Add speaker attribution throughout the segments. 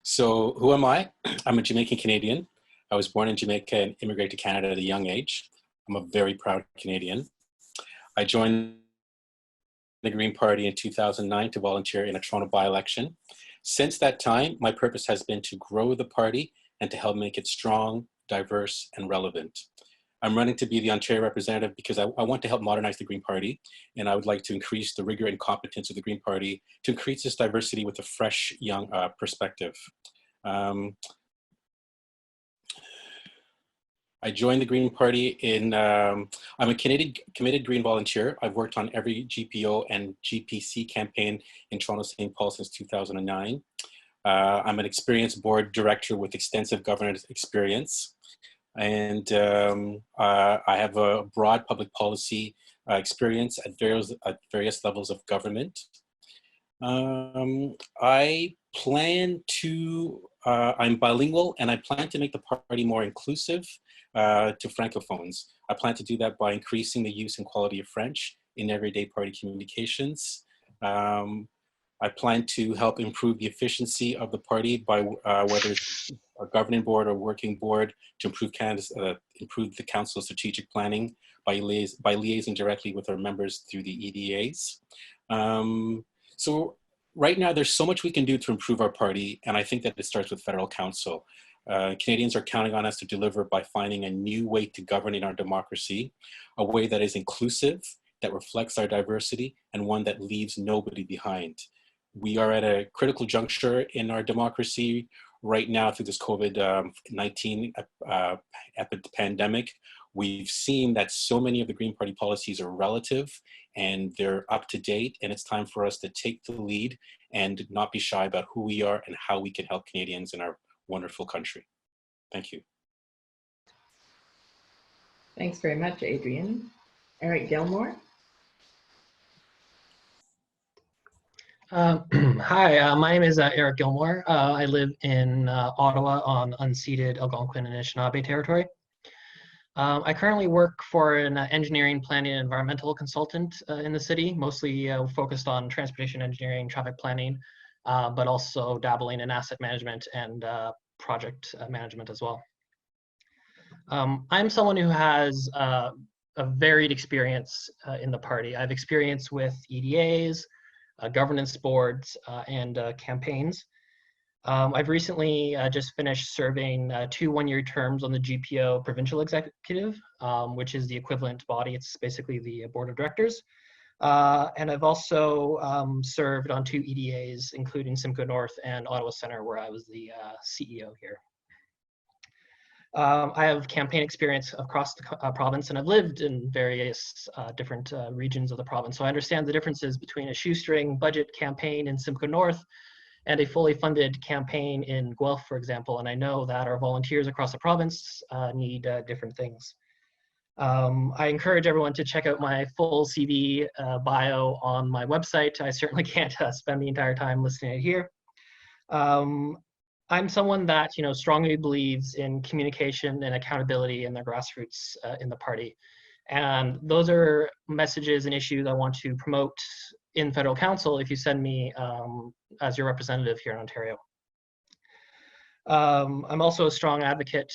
Speaker 1: So who am I? I'm a Jamaican Canadian. I was born in Jamaica and immigrated to Canada at a young age. I'm a very proud Canadian. I joined the Green Party in 2009 to volunteer in a Toronto by-election. Since that time, my purpose has been to grow the party and to help make it strong, diverse, and relevant. I'm running to be the Ontario representative because I want to help modernize the Green Party, and I would like to increase the rigor and competence of the Green Party to increase this diversity with a fresh, young perspective. I joined the Green Party I'm a committed Green volunteer. I've worked on every GPO and GPC campaign in Toronto St. Paul since 2009. I'm an experienced board director with extensive governance experience. And I have a broad public policy experience at various levels of government. I'm bilingual, and I plan to make the party more inclusive to Francophones. I plan to do that by increasing the use and quality of French in everyday party communications. I plan to help improve the efficiency of the party by whether it's a governing board or working board to improve the council's strategic planning by liaising directly with our members through the EDAs. So right now, there's so much we can do to improve our party, and I think that it starts with federal council. Canadians are counting on us to deliver by finding a new way to govern in our democracy, a way that is inclusive, that reflects our diversity, and one that leaves nobody behind. We are at a critical juncture in our democracy right now through this COVID-19 pandemic. We've seen that so many of the Green Party policies are relative and they're up to date, and it's time for us to take the lead and not be shy about who we are and how we can help Canadians in our wonderful country. Thank you.
Speaker 2: Thanks very much, Adrian. Eric Gilmore.
Speaker 3: Hi, my name is Eric Gilmore. I live in Ottawa on unceded Algonquin and Anishinaabe territory. I currently work for an engineering, planning, and environmental consultant in the city, mostly focused on transportation engineering, traffic planning, but also dabbling in asset management and project management as well. I'm someone who has a varied experience in the party. I've experience with EDAs, governance boards, and campaigns. I've recently just finished serving 2 one-year terms on the GPO provincial executive, which is the equivalent body. It's basically the board of directors. And I've also served on 2 EDAs, including Simcoe North and Ottawa Centre, where I was the CEO here. I have campaign experience across the province, and I've lived in various different regions of the province. So I understand the differences between a shoestring budget campaign in Simcoe North and a fully funded campaign in Guelph, for example. And I know that our volunteers across the province need different things. I encourage everyone to check out my full CV bio on my website. I certainly can't spend the entire time listening to here. I'm someone that strongly believes in communication and accountability in the grassroots in the party. And those are messages and issues I want to promote in federal council if you send me as your representative here in Ontario. I'm also a strong advocate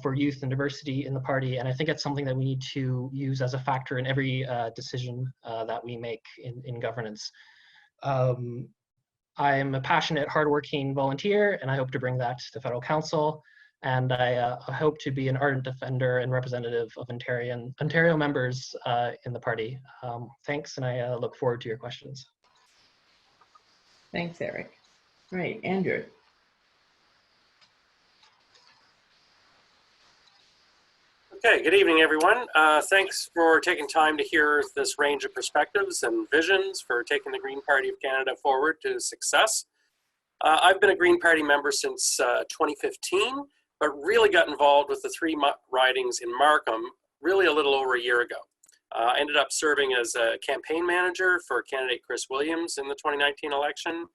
Speaker 3: for youth and diversity in the party, and I think it's something that we need to use as a factor in every decision that we make in governance. I'm a passionate, hardworking volunteer, and I hope to bring that to federal council. And I hope to be an ardent defender and representative of Ontario members in the party. Thanks, and I look forward to your questions.
Speaker 2: Thanks, Eric. All right, Andrew.
Speaker 4: Okay, good evening, everyone. Thanks for taking time to hear this range of perspectives and visions for taking the Green Party of Canada forward to success. I've been a Green Party member since 2015, but really got involved with the 3 ridings in Markham really a little over a year ago. I ended up serving as a campaign manager for candidate Chris Williams in the 2019 election,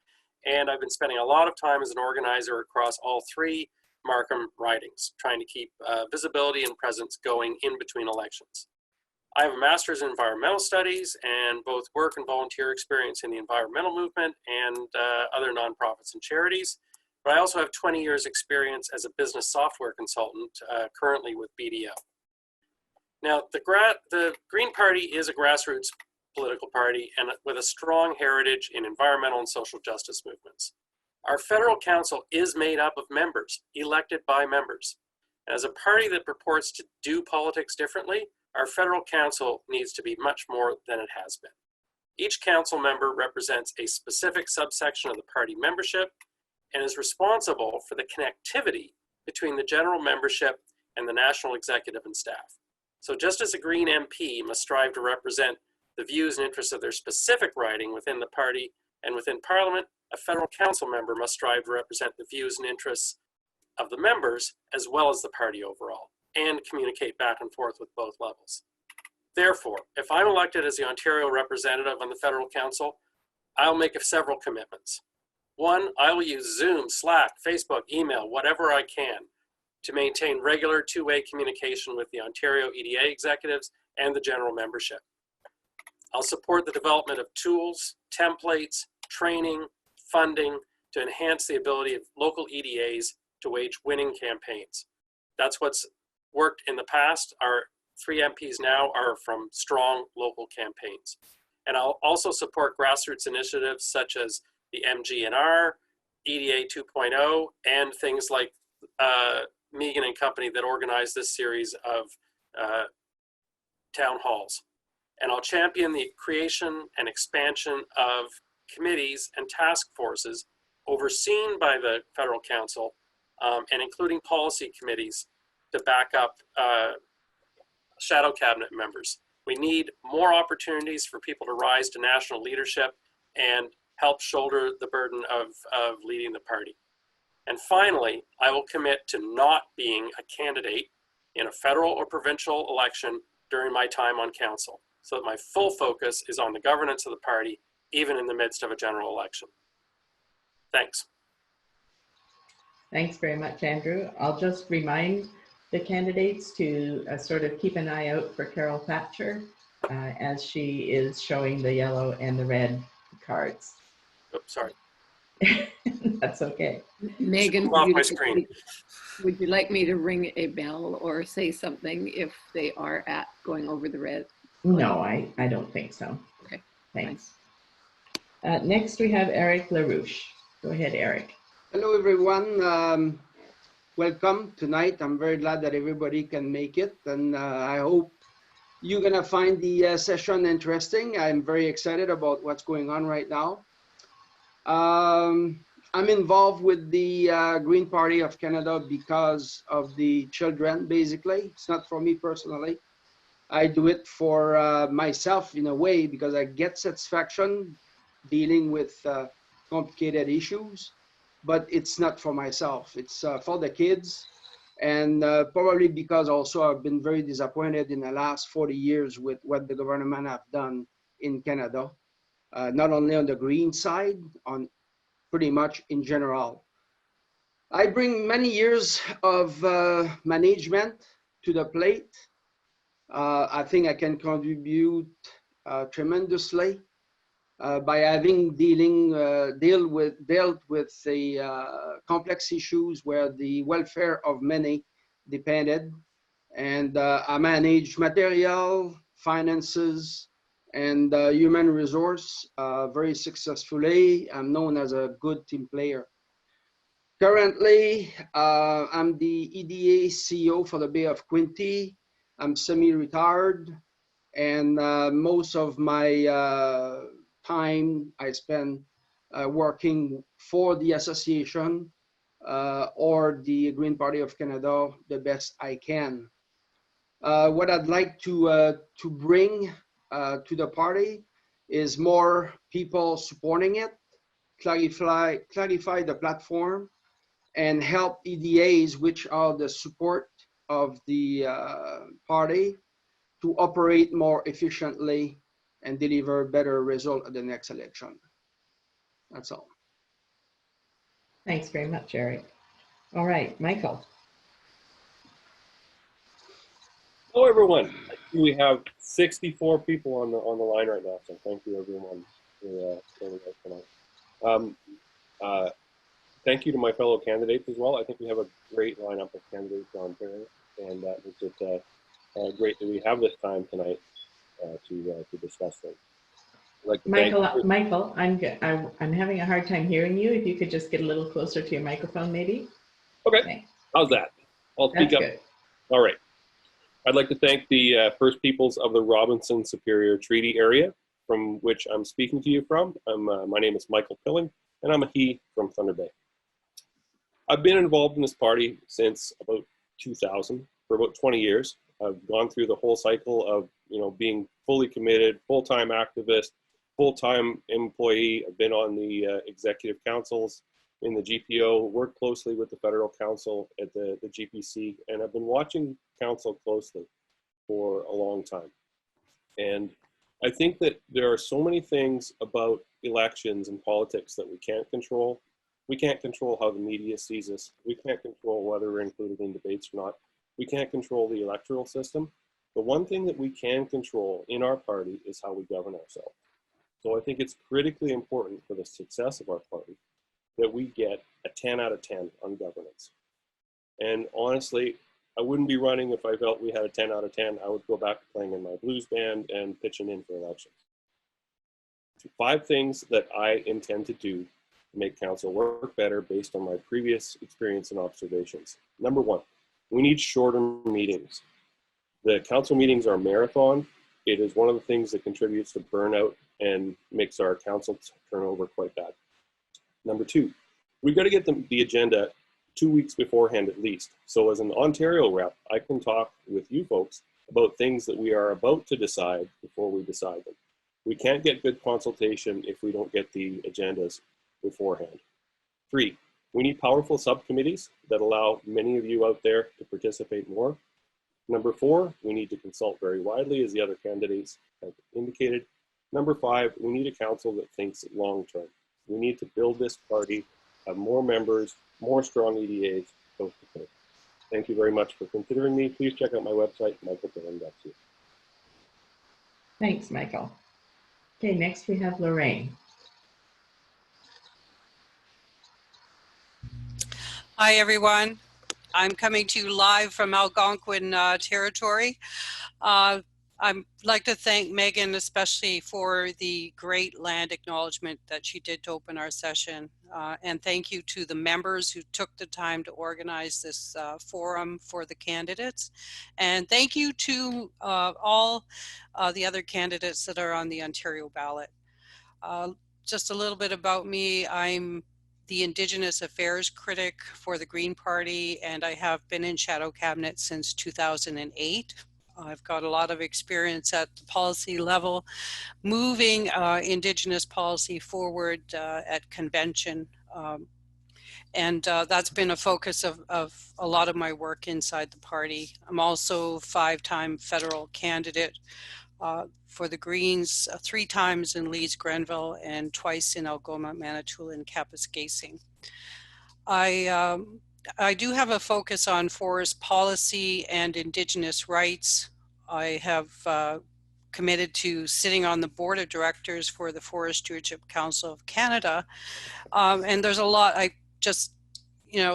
Speaker 4: and I've been spending a lot of time as an organizer across all 3 Markham ridings, trying to keep visibility and presence going in between elections. I have a master's in environmental studies and both work and volunteer experience in the environmental movement and other nonprofits and charities. but I also have 20 years experience as a business software consultant, currently with BDO. Now, the Green Party is a grassroots political party and with a strong heritage in environmental and social justice movements. Our federal council is made up of members, elected by members. As a party that purports to do politics differently, our federal council needs to be much more than it has been. Each council member represents a specific subsection of the party membership and is responsible for the connectivity between the general membership and the national executive and staff. So just as a Green MP must strive to represent the views and interests of their specific riding within the party and within Parliament, a federal council member must strive to represent the views and interests of the members as well as the party overall, and communicate back and forth with both levels. Therefore, if I'm elected as the Ontario representative on the federal council, I'll make several commitments. One, I will use Zoom, Slack, Facebook, email, whatever I can to maintain regular two-way communication with the Ontario EDA executives and the general membership. I'll support the development of tools, templates, training, funding to enhance the ability of local EDAs to wage winning campaigns. That's what's worked in the past. Our 3 MPs now are from strong local campaigns. And I'll also support grassroots initiatives such as the MGNR, EDA 2.0, and things like Megan and company that organized this series of town halls. And I'll champion the creation and expansion of committees and task forces overseen by the federal council, and including policy committees to back up shadow cabinet members. We need more opportunities for people to rise to national leadership and help shoulder the burden of leading the party. And finally, I will commit to not being a candidate in a federal or provincial election during my time on council, so that my full focus is on the governance of the party, even in the midst of a general election. Thanks.
Speaker 2: Thanks very much, Andrew. I'll just remind the candidates to sort of keep an eye out for Carol Thatcher as she is showing the yellow and the red cards.
Speaker 4: Oops, sorry.
Speaker 2: That's okay.
Speaker 5: Megan,
Speaker 4: Off my screen.
Speaker 5: Would you like me to ring a bell or say something if they are going over the red?
Speaker 2: No, I don't think so.
Speaker 5: Okay.
Speaker 2: Thanks. Next, we have Eric LaRouche. Go ahead, Eric.
Speaker 6: Hello, everyone. Welcome tonight. I'm very glad that everybody can make it, and I hope you're going to find the session interesting. I'm very excited about what's going on right now. I'm involved with the Green Party of Canada because of the children, basically. It's not for me personally. I do it for myself in a way because I get satisfaction dealing with complicated issues, but it's not for myself. It's for the kids, and probably because also I've been very disappointed in the last 40 years with what the government have done in Canada, not only on the green side, on pretty much in general. I bring many years of management to the plate. I think I can contribute tremendously by having dealt with the complex issues where the welfare of many depended, and I manage material, finances, and human resource very successfully. I'm known as a good team player. Currently, I'm the EDA CEO for the Bay of Quinte. I'm semi-retired, and most of my time I spend working for the association or the Green Party of Canada the best I can. What I'd like to bring to the party is more people supporting it, clarify the platform, and help EDAs, which are the support of the party, to operate more efficiently and deliver better result at the next election. That's all.
Speaker 2: Thanks very much, Eric. All right, Michael.
Speaker 7: Hello, everyone. We have 64 people on the line right now, so thank you, everyone, for joining us tonight. thank you to my fellow candidates as well. I think we have a great lineup of candidates on here, and it's great that we have this time tonight to discuss things. I'd like to
Speaker 2: Michael, I'm having a hard time hearing you. If you could just get a little closer to your microphone, maybe.
Speaker 7: Okay.
Speaker 2: Thanks.
Speaker 7: How's that? I'll speak up.
Speaker 2: Good.
Speaker 7: All right. I'd like to thank the First Peoples of the Robinson Superior Treaty Area, from which I'm speaking to you from. My name is Michael Pilling, and I'm a he from Thunder Bay. I've been involved in this party since about 2000, for about 20 years. I've gone through the whole cycle of, being fully committed, full-time activist, full-time employee. I've been on the executive councils in the GPO, worked closely with the federal council at the GPC, and I've been watching council closely for a long time. And I think that there are so many things about elections and politics that we can't control. We can't control how the media sees us. We can't control whether we're included in debates or not. We can't control the electoral system. The one thing that we can control in our party is how we govern ourselves. So I think it's critically important for the success of our party that we get a 10 out of 10 on governance. And honestly, I wouldn't be running if I felt we had a 10 out of 10. I would go back to playing in my blues band and pitching in for elections. 5 things that I intend to do to make council work better based on my previous experience and observations. Number 1, we need shorter meetings. The council meetings are a marathon. It is one of the things that contributes to burnout and makes our council turnover quite bad. Number 2, we've got to get the agenda 2 weeks beforehand at least. So as an Ontario rep, I can talk with you folks about things that we are about to decide before we decide them. We can't get good consultation if we don't get the agendas beforehand. 3, we need powerful subcommittees that allow many of you out there to participate more. Number 4, we need to consult very widely, as the other candidates have indicated. Number 5, we need a council that thinks long-term. We need to build this party, have more members, more strong EDAs, coast to coast. Thank you very much for considering me. Please check out my website, michaelpilling.ca.
Speaker 2: Thanks, Michael. Okay, next we have Lorraine.
Speaker 8: Hi, everyone. I'm coming to you live from Algonquin territory. I'd like to thank Megan especially for the great land acknowledgement that she did to open our session. And thank you to the members who took the time to organize this forum for the candidates. And thank you to all the other candidates that are on the Ontario ballot. Just a little bit about me. I'm the Indigenous Affairs critic for the Green Party, and I have been in shadow cabinet since 2008. I've got a lot of experience at the policy level, moving Indigenous policy forward at convention. And that's been a focus of a lot of my work inside the party. I'm also a 5-time federal candidate for the Greens, 3 times in Leeds, Grenville, and twice in Algoma, Manitoula, and Kapuskasing. I do have a focus on forest policy and Indigenous rights. I have committed to sitting on the board of directors for the Forest Stewardship Council of Canada. And there's a lot,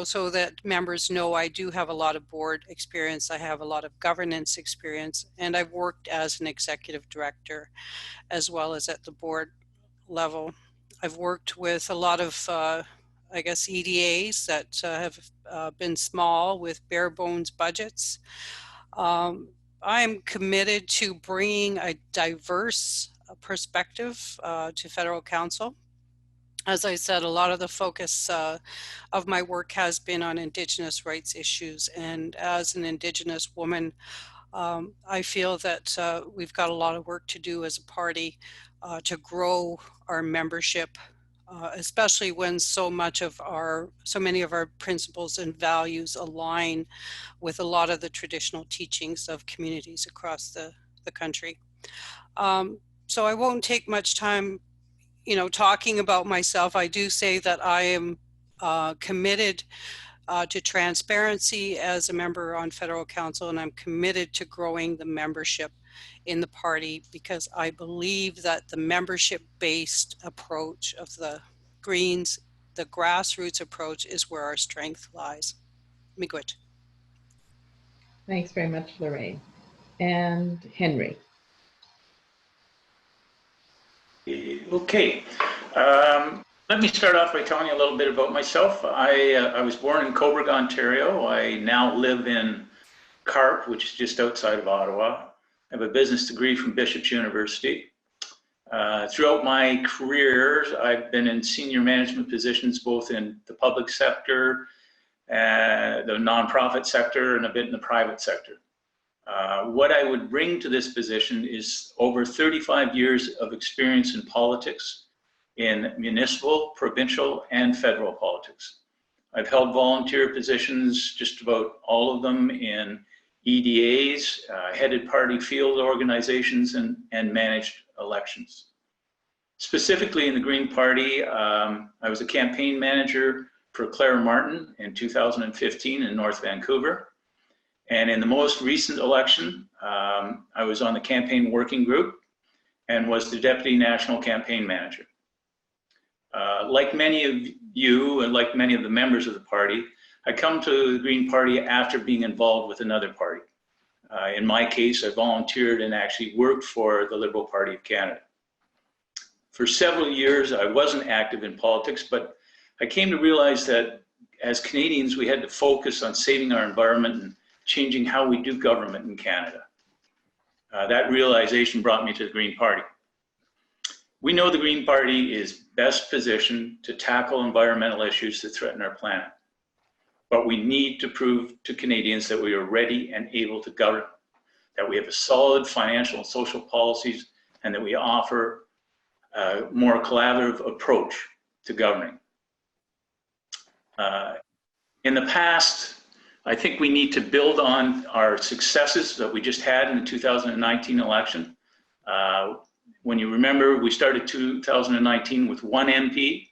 Speaker 8: so that members know I do have a lot of board experience. I have a lot of governance experience, and I've worked as an executive director as well as at the board level. I've worked with a lot of, EDAs that have been small with bare bones budgets. I'm committed to bringing a diverse perspective to federal council. As I said, a lot of the focus of my work has been on Indigenous rights issues. And as an Indigenous woman, I feel that we've got a lot of work to do as a party to grow our membership, especially when so many of our principles and values align with a lot of the traditional teachings of communities across the country. So I won't take much time talking about myself. I do say that I am committed to transparency as a member on federal council, and I'm committed to growing the membership in the party because I believe that the membership-based approach of the Greens the grassroots approach is where our strength lies. Miigwech.
Speaker 2: Thanks very much, Lorraine. And Henry.
Speaker 9: Okay. Let me start off by telling you a little bit about myself. I was born in Cobourg, Ontario. I now live in Carp, which is just outside of Ottawa. I have a business degree from Bishop's University. Throughout my career, I've been in senior management positions both in the public sector, the nonprofit sector, and a bit in the private sector. What I would bring to this position is over 35 years of experience in politics, in municipal, provincial, and federal politics. I've held volunteer positions, just about all of them, in EDAs, headed party field organizations, and managed elections. Specifically in the Green Party, I was a campaign manager for Claire Martin in 2015 in North Vancouver. And in the most recent election, I was on the campaign working group and was the deputy national campaign manager. Like many of you and like many of the members of the party, I come to the Green Party after being involved with another party. In my case, I volunteered and actually worked for the Liberal Party of Canada. For several years, I wasn't active in politics, but I came to realize that as Canadians, we had to focus on saving our environment and changing how we do government in Canada. That realization brought me to the Green Party. We know the Green Party is best positioned to tackle environmental issues that threaten our planet. But we need to prove to Canadians that we are ready and able to govern, that we have a solid financial and social policies, and that we offer a more collaborative approach to governing. In the past, I think we need to build on our successes that we just had in the 2019 election. When you remember, we started 2019 with 1 MP,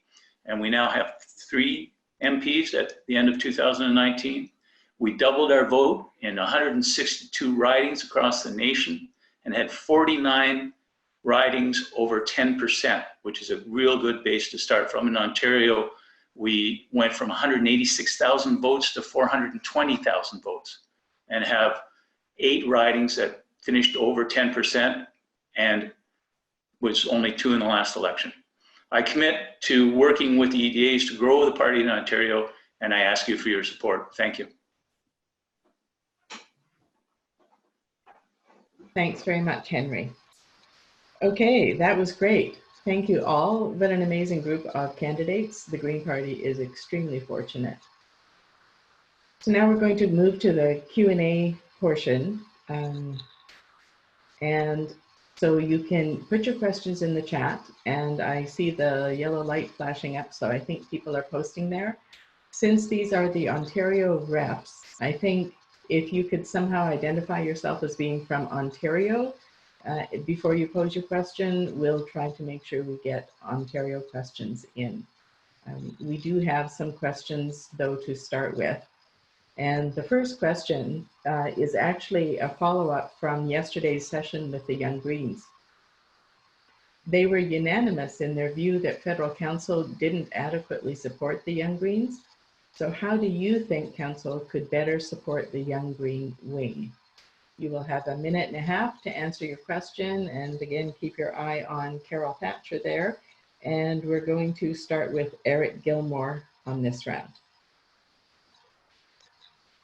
Speaker 9: and we now have 3 MPs at the end of 2019. We doubled our vote in 162 ridings across the nation and had 49 ridings over 10%, which is a real good base to start from. In Ontario, we went from 186,000 votes to 420,000 votes and have 8 ridings that finished over 10% and was only 2 in the last election. I commit to working with the EDAs to grow the party in Ontario, and I ask you for your support. Thank you.
Speaker 2: Thanks very much, Henry. Okay, that was great. Thank you all. What an amazing group of candidates. The Green Party is extremely fortunate. So now we're going to move to the Q&A portion. And so you can put your questions in the chat, and I see the yellow light flashing up, so I think people are posting there. Since these are the Ontario reps, I think if you could somehow identify yourself as being from Ontario, before you pose your question, we'll try to make sure we get Ontario questions in. We do have some questions, though, to start with. And the first question is actually a follow-up from yesterday's session with the Young Greens. They were unanimous in their view that federal council didn't adequately support the Young Greens. So how do you think council could better support the Young Green wing? You will have 1.5 minutes to answer your question. And again, keep your eye on Carol Thatcher there. And we're going to start with Eric Gilmore on this round.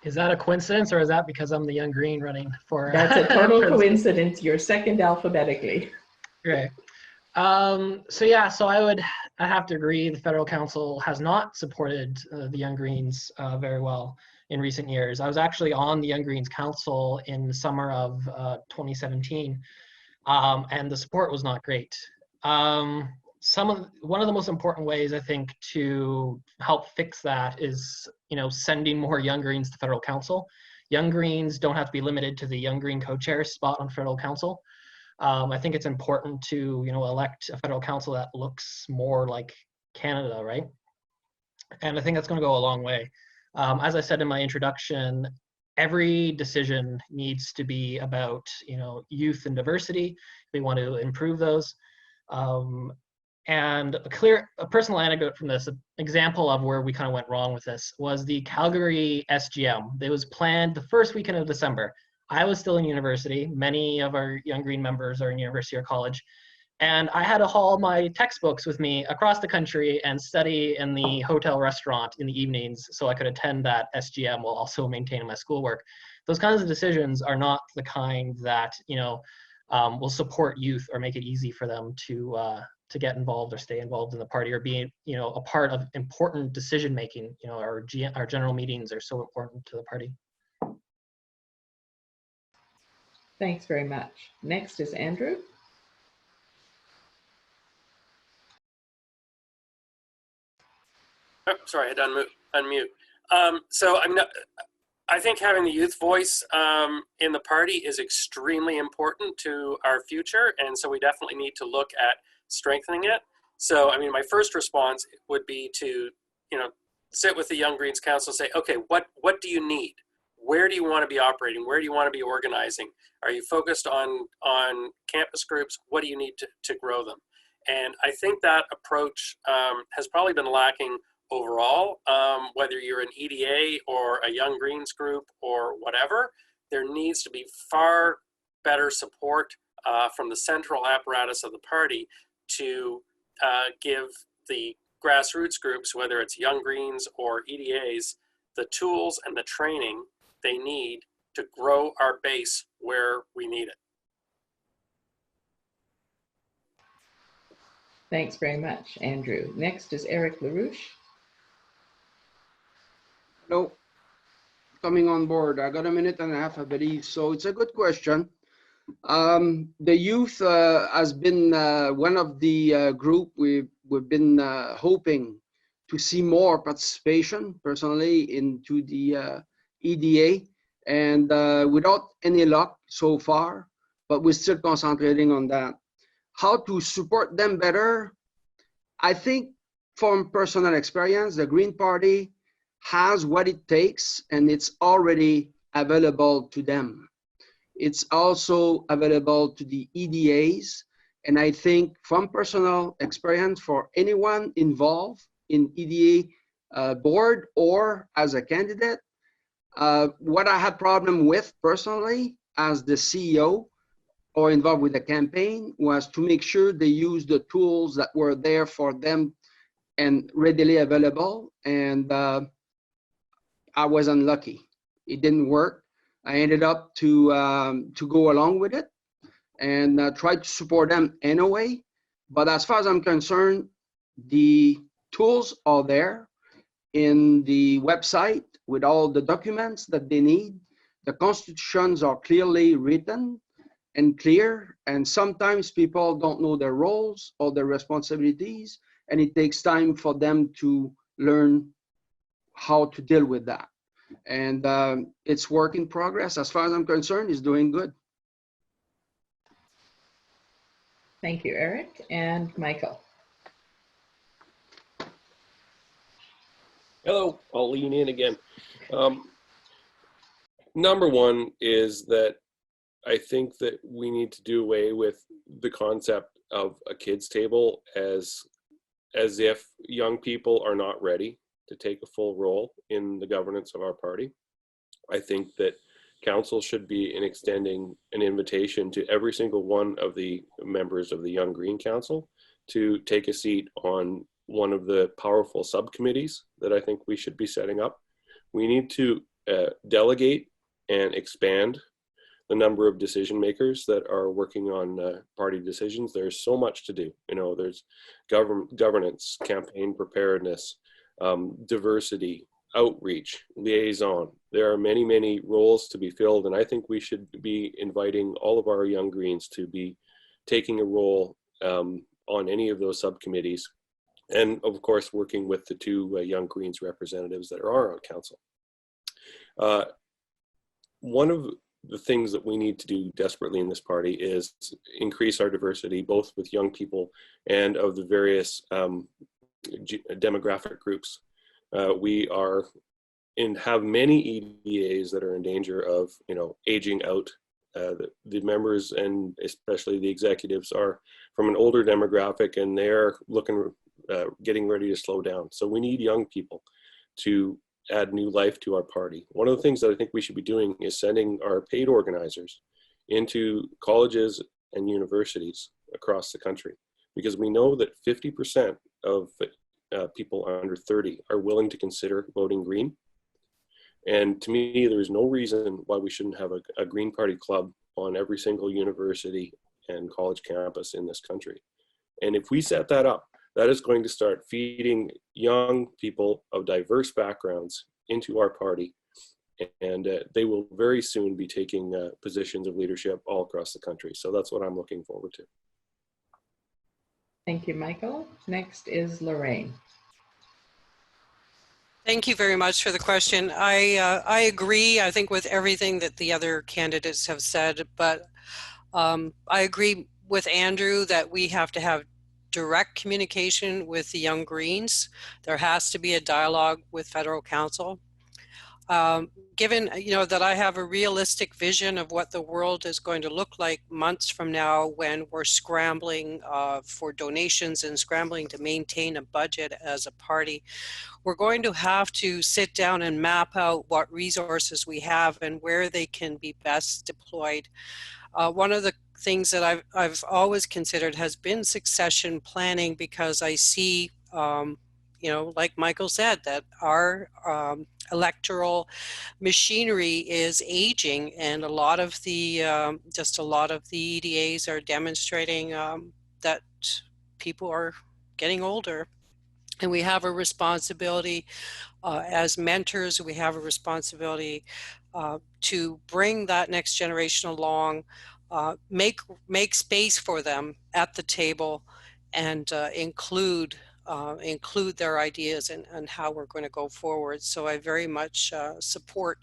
Speaker 3: Is that a coincidence, or is that because I'm the Young Green running for?
Speaker 2: That's a total coincidence. You're second alphabetically.
Speaker 3: Great. So yeah, so I have to agree. The federal council has not supported the Young Greens very well in recent years. I was actually on the Young Greens Council in the summer of 2017, and the support was not great. One of the most important ways, I think, to help fix that is, sending more Young Greens to federal council. Young Greens don't have to be limited to the Young Green co-chair spot on federal council. I think it's important to, elect a federal council that looks more like Canada, right? And I think that's going to go a long way. As I said in my introduction, every decision needs to be about, youth and diversity. We want to improve those. And a personal anecdote from this, an example of where we kind of went wrong with this, was the Calgary SGM. It was planned the first weekend of December. I was still in university. Many of our Young Green members are in university or college. And I had to haul my textbooks with me across the country and study in the hotel restaurant in the evenings so I could attend that SGM while also maintaining my schoolwork. Those kinds of decisions are not the kind that, will support youth or make it easy for them to get involved or stay involved in the party or be, a part of important decision making. Our general meetings are so important to the party.
Speaker 2: Thanks very much. Next is Andrew.
Speaker 4: Oh, sorry, I had to unmute. So I think having the youth voice in the party is extremely important to our future, and so we definitely need to look at strengthening it. So, my first response would be to, sit with the Young Greens Council and say, okay, what do you need? Where do you want to be operating? Where do you want to be organizing? Are you focused on campus groups? What do you need to grow them? And I think that approach has probably been lacking overall, whether you're an EDA or a Young Greens group or whatever. There needs to be far better support from the central apparatus of the party to give the grassroots groups, whether it's Young Greens or EDAs, the tools and the training they need to grow our base where we need it.
Speaker 2: Thanks very much, Andrew. Next is Eric LaRouche.
Speaker 6: Hello, coming on board. I got a minute and a half, I believe. So it's a good question. The youth has been one of the group we've been hoping to see more participation personally into the EDA, and without any luck so far, but we're still concentrating on that. How to support them better? I think from personal experience, the Green Party has what it takes, and it's already available to them. It's also available to the EDAs, and I think from personal experience, for anyone involved in EDA board or as a candidate, what I had problem with personally as the CEO or involved with the campaign was to make sure they use the tools that were there for them and readily available, and I was unlucky. It didn't work. I ended up to go along with it and try to support them anyway. But as far as I'm concerned, the tools are there in the website with all the documents that they need. The constitutions are clearly written and clear, and sometimes people don't know their roles or their responsibilities, and it takes time for them to learn how to deal with that. And it's work in progress. As far as I'm concerned, it's doing good.
Speaker 2: Thank you, Eric. And Michael.
Speaker 7: Hello, I'll lean in again. Number one is that I think that we need to do away with the concept of a kids table as if young people are not ready to take a full role in the governance of our party. I think that council should be extending an invitation to every single one of the members of the Young Green Council to take a seat on one of the powerful subcommittees that I think we should be setting up. We need to delegate and expand the number of decision makers that are working on party decisions. There's so much to do. There's governance, campaign preparedness, diversity, outreach, liaison. There are many, many roles to be filled, and I think we should be inviting all of our Young Greens to be taking a role on any of those subcommittees, and of course working with the two Young Greens representatives that are on council. One of the things that we need to do desperately in this party is increase our diversity, both with young people and of the various demographic groups. We have many EDAs that are in danger of, aging out the members and especially the executives are from an older demographic, and they're getting ready to slow down. So we need young people to add new life to our party. One of the things that I think we should be doing is sending our paid organizers into colleges and universities across the country, because we know that 50% of people under 30 are willing to consider voting green. And to me, there is no reason why we shouldn't have a Green Party club on every single university and college campus in this country. And if we set that up, that is going to start feeding young people of diverse backgrounds into our party. And they will very soon be taking positions of leadership all across the country. So that's what I'm looking forward to.
Speaker 2: Thank you, Michael. Next is Lorraine.
Speaker 8: Thank you very much for the question. I agree, I think, with everything that the other candidates have said, but I agree with Andrew that we have to have direct communication with the Young Greens. There has to be a dialogue with federal council. Given, that I have a realistic vision of what the world is going to look like months from now, when we're scrambling for donations and scrambling to maintain a budget as a party, we're going to have to sit down and map out what resources we have and where they can be best deployed. One of the things that I've always considered has been succession planning, because I see, like Michael said, that our electoral machinery is aging, and a lot of the EDAs are demonstrating that people are getting older, and we have a responsibility as mentors. We have a responsibility to bring that next generation along, make space for them at the table, and include their ideas and how we're going to go forward. So I very much support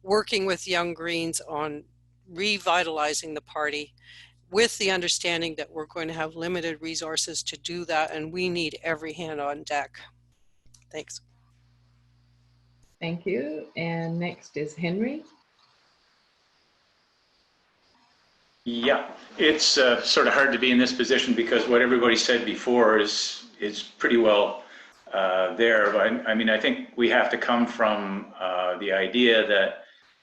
Speaker 8: working with Young Greens on revitalizing the party, with the understanding that we're going to have limited resources to do that, and we need every hand on deck. Thanks.
Speaker 2: Thank you. And next is Henry.
Speaker 9: Yeah, it's sort of hard to be in this position because what everybody said before is pretty well there. But I mean, I think we have to come from the idea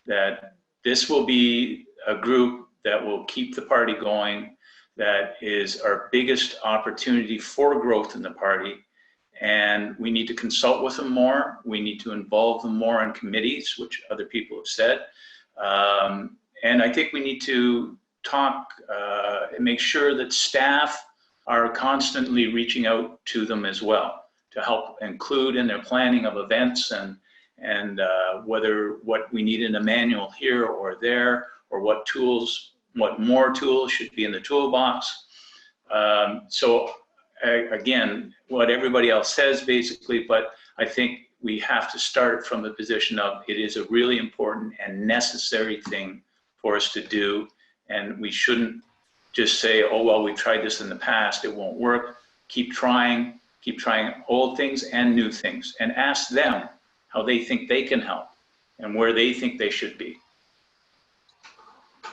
Speaker 9: that this will be a group that will keep the party going, that is our biggest opportunity for growth in the party. And we need to consult with them more. We need to involve them more in committees, which other people have said. And I think we need to talk and make sure that staff are constantly reaching out to them as well, to help include in their planning of events, and whether what we need in a manual here or there, or what more tools should be in the toolbox. So again, what everybody else says basically, but I think we have to start from the position of it is a really important and necessary thing for us to do. And we shouldn't just say, oh, well, we tried this in the past, it won't work. Keep trying old things and new things, and ask them how they think they can help and where they think they should be.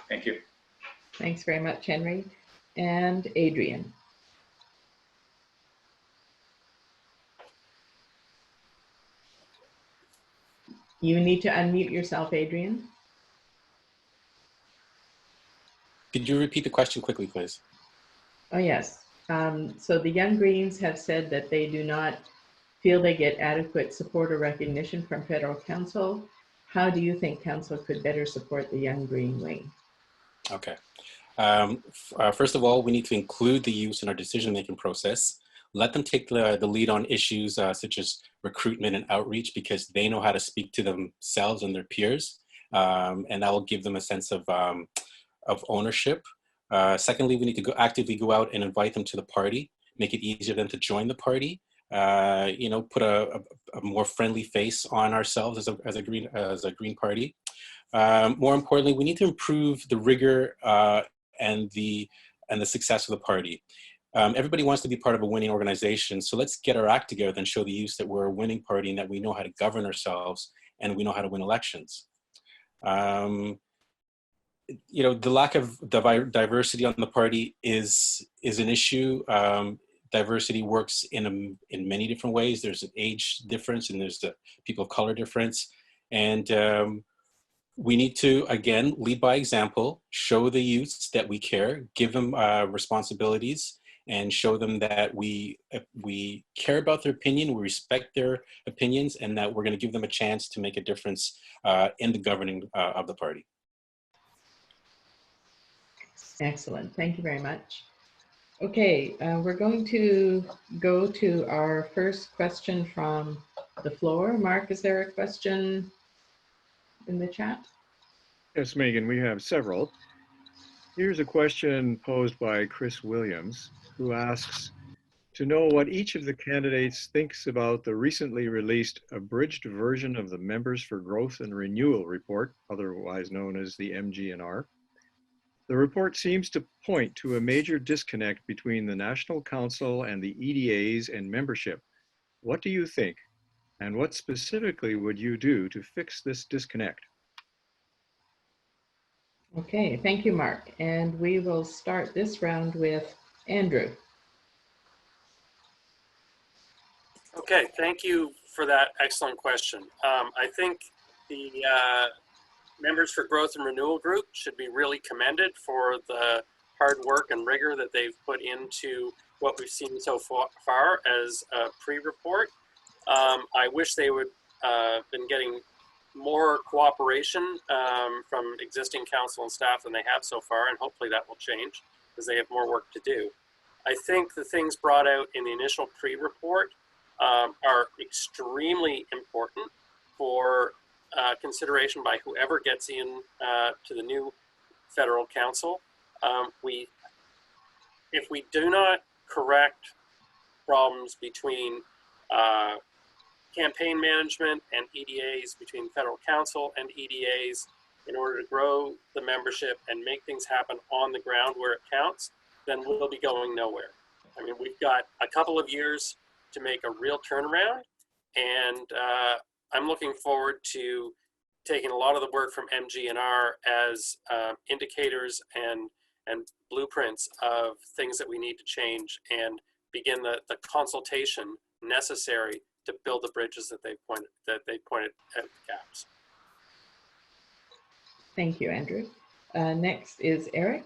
Speaker 9: Thank you.
Speaker 2: Thanks very much, Henry. And Adrian. You need to unmute yourself, Adrian.
Speaker 1: Could you repeat the question quickly, please?
Speaker 2: Oh, yes. So the Young Greens have said that they do not feel they get adequate support or recognition from federal council. How do you think council could better support the Young Green wing?
Speaker 1: Okay. First of all, we need to include the youth in our decision-making process. Let them take the lead on issues such as recruitment and outreach, because they know how to speak to themselves and their peers, and that will give them a sense of ownership. Secondly, we need to actively go out and invite them to the party, make it easier for them to join the party. Put a more friendly face on ourselves as a Green Party. More importantly, we need to improve the rigor and the success of the party. Everybody wants to be part of a winning organization, so let's get our act together and show the youth that we're a winning party and that we know how to govern ourselves and we know how to win elections. you know, the lack of diversity on the party is an issue. Diversity works in many different ways. There's an age difference, and there's the people of color difference, and we need to, again, lead by example, show the youths that we care, give them responsibilities, and show them that we care about their opinion, we respect their opinions, and that we're going to give them a chance to make a difference in the governing of the party.
Speaker 2: Excellent. Thank you very much. Okay, we're going to go to our first question from the floor. Mark, is there a question in the chat?
Speaker 10: Yes, Megan, we have several. Here's a question posed by Chris Williams, who asks to know what each of the candidates thinks about the recently released abridged version of the Members for Growth and Renewal report, otherwise known as the MGNR. The report seems to point to a major disconnect between the National Council and the EDAs and membership. What do you think? And what specifically would you do to fix this disconnect?
Speaker 2: Okay, thank you, Mark. And we will start this round with Andrew.
Speaker 4: Okay, thank you for that excellent question. I think the Members for Growth and Renewal group should be really commended for the hard work and rigor that they've put into what we've seen so far as a pre-report. I wish they would been getting more cooperation from existing council and staff than they have so far, and hopefully that will change because they have more work to do. I think the things brought out in the initial pre-report are extremely important for consideration by whoever gets in to the new federal council. If we do not correct problems between campaign management and EDAs, between federal council and EDAs, in order to grow the membership and make things happen on the ground where it counts, then we'll be going nowhere. I mean, we've got a couple of years to make a real turnaround, and I'm looking forward to taking a lot of the work from MGNR as indicators and blueprints of things that we need to change and begin the consultation necessary to build the bridges that they pointed at the gaps.
Speaker 2: Thank you, Andrew. Next is Eric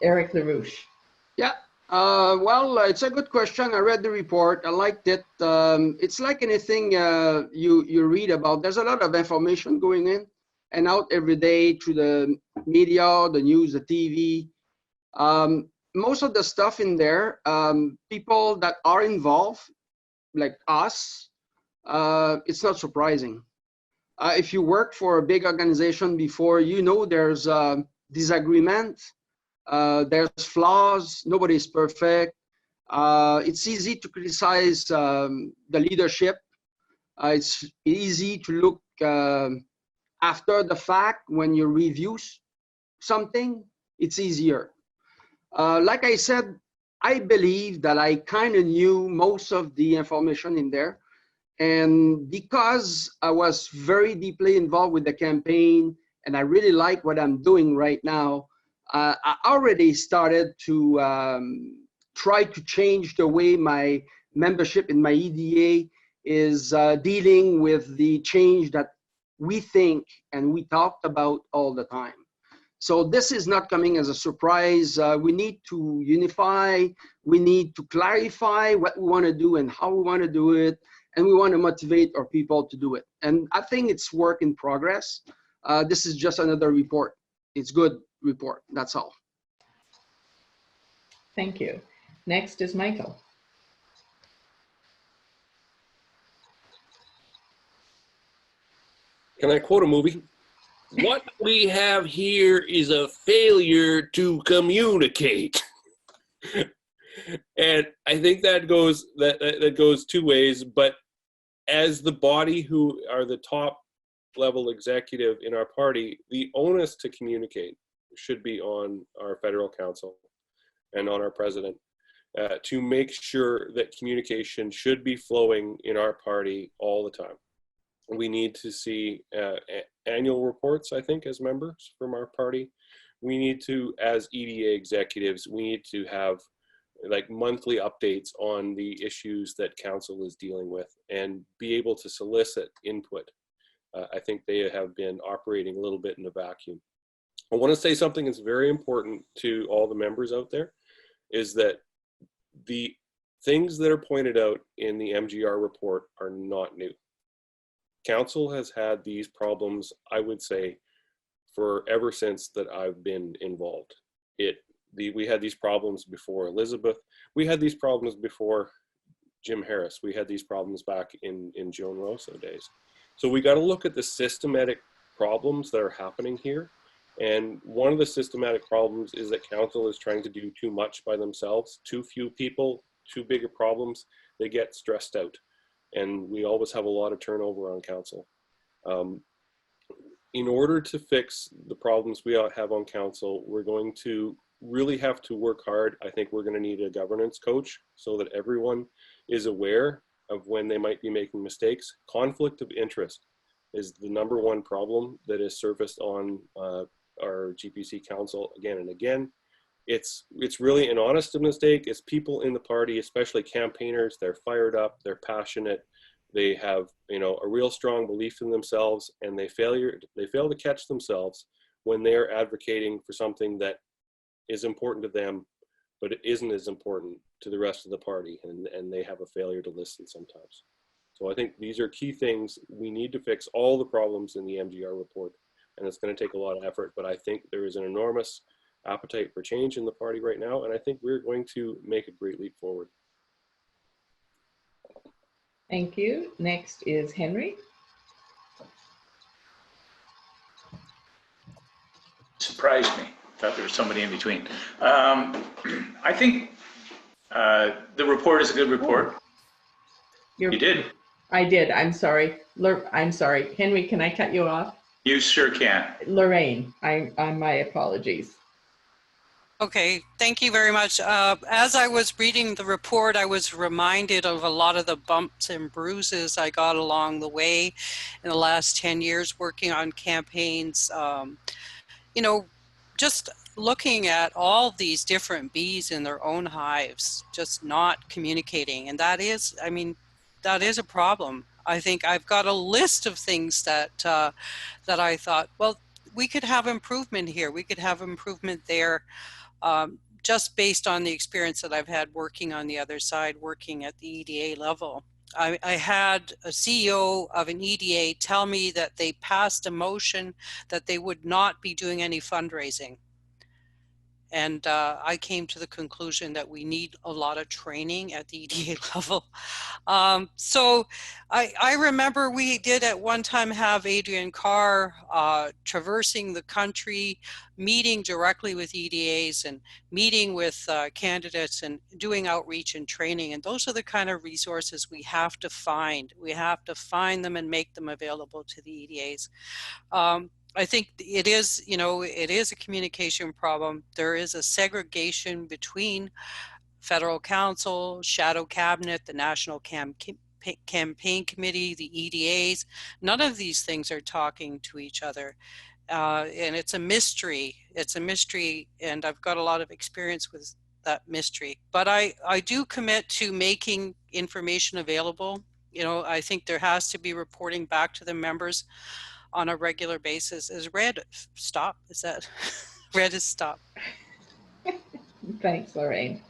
Speaker 2: LaRouche.
Speaker 6: Yeah, well, it's a good question. I read the report. I liked it. It's like anything you read about. There's a lot of information going in and out every day through the media, the news, the TV. Most of the stuff in there, people that are involved, like us, it's not surprising. If you worked for a big organization before, you know there's disagreement. There's flaws. Nobody is perfect. It's easy to criticize the leadership. It's easy to look after the fact when you review something. It's easier. Like I said, I believe that I kind of knew most of the information in there. And because I was very deeply involved with the campaign and I really like what I'm doing right now, I already started to try to change the way my membership in my EDA is dealing with the change that we think and we talked about all the time. So this is not coming as a surprise. We need to unify. We need to clarify what we want to do and how we want to do it. And we want to motivate our people to do it. And I think it's work in progress. This is just another report. It's good report. That's all.
Speaker 2: Thank you. Next is Michael.
Speaker 7: Can I quote a movie? What we have here is a failure to communicate. And I think that goes that goes two ways. But as the body who are the top level executive in our party, the onus to communicate should be on our federal council and on our president to make sure that communication should be flowing in our party all the time. We need to see annual reports, I think, as members from our party. we need to, as EDA executives, we need to have like monthly updates on the issues that council is dealing with and be able to solicit input. I think they have been operating a little bit in a vacuum. I want to say something that's very important to all the members out there, is that the things that are pointed out in the MGR report are not new. Council has had these problems, I would say, for ever since that I've been involved. We had these problems before Elizabeth. We had these problems before Jim Harris. We had these problems back in Joan Rosso days. So we got to look at the systematic problems that are happening here. And one of the systematic problems is that council is trying to do too much by themselves. Too few people, too big of problems, they get stressed out. And we always have a lot of turnover on council. In order to fix the problems we have on council, we're going to really have to work hard. I think we're going to need a governance coach so that everyone is aware of when they might be making mistakes. Conflict of interest is the #1 problem that is surfaced on our GPC council again and again. It's really an honest mistake. It's people in the party, especially campaigners, they're fired up, they're passionate, they have, you know, a real strong belief in themselves, and they fail to catch themselves when they're advocating for something that is important to them, but it isn't as important to the rest of the party, and they have a failure to listen sometimes. So I think these are key things. We need to fix all the problems in the MGR report, and it's going to take a lot of effort, but I think there is an enormous appetite for change in the party right now, and I think we're going to make a great leap forward.
Speaker 2: Thank you. Next is Henry.
Speaker 9: Surprised me. Thought there was somebody in between. I think the report is a good report. You did.
Speaker 2: I did. I'm sorry. I'm sorry. Henry, can I cut you off?
Speaker 9: You sure can.
Speaker 2: Lorraine, my apologies.
Speaker 8: Okay, thank you very much. As I was reading the report, I was reminded of a lot of the bumps and bruises I got along the way in the last 10 years working on campaigns. You know, just looking at all these different bees in their own hives, just not communicating. And that is, I mean, that is a problem. I think I've got a list of things that, that I thought, well, we could have improvement here. We could have improvement there. Just based on the experience that I've had working on the other side, working at the EDA level. I had a CEO of an EDA tell me that they passed a motion that they would not be doing any fundraising. And I came to the conclusion that we need a lot of training at the EDA level. So I remember we did at one time have Adrian Carr traversing the country, meeting directly with EDAs and meeting with candidates and doing outreach and training. And those are the kind of resources we have to find. We have to find them and make them available to the EDAs. I think it is, you know, it is a communication problem. There is a segregation between federal council, shadow cabinet, the National Campaign Committee, the EDAs. None of these things are talking to each other. And it's a mystery. It's a mystery, and I've got a lot of experience with that mystery. But I do commit to making information available. You know, I think there has to be reporting back to the members on a regular basis. Is red stop? Is that red is stop?
Speaker 2: Thanks, Lorraine.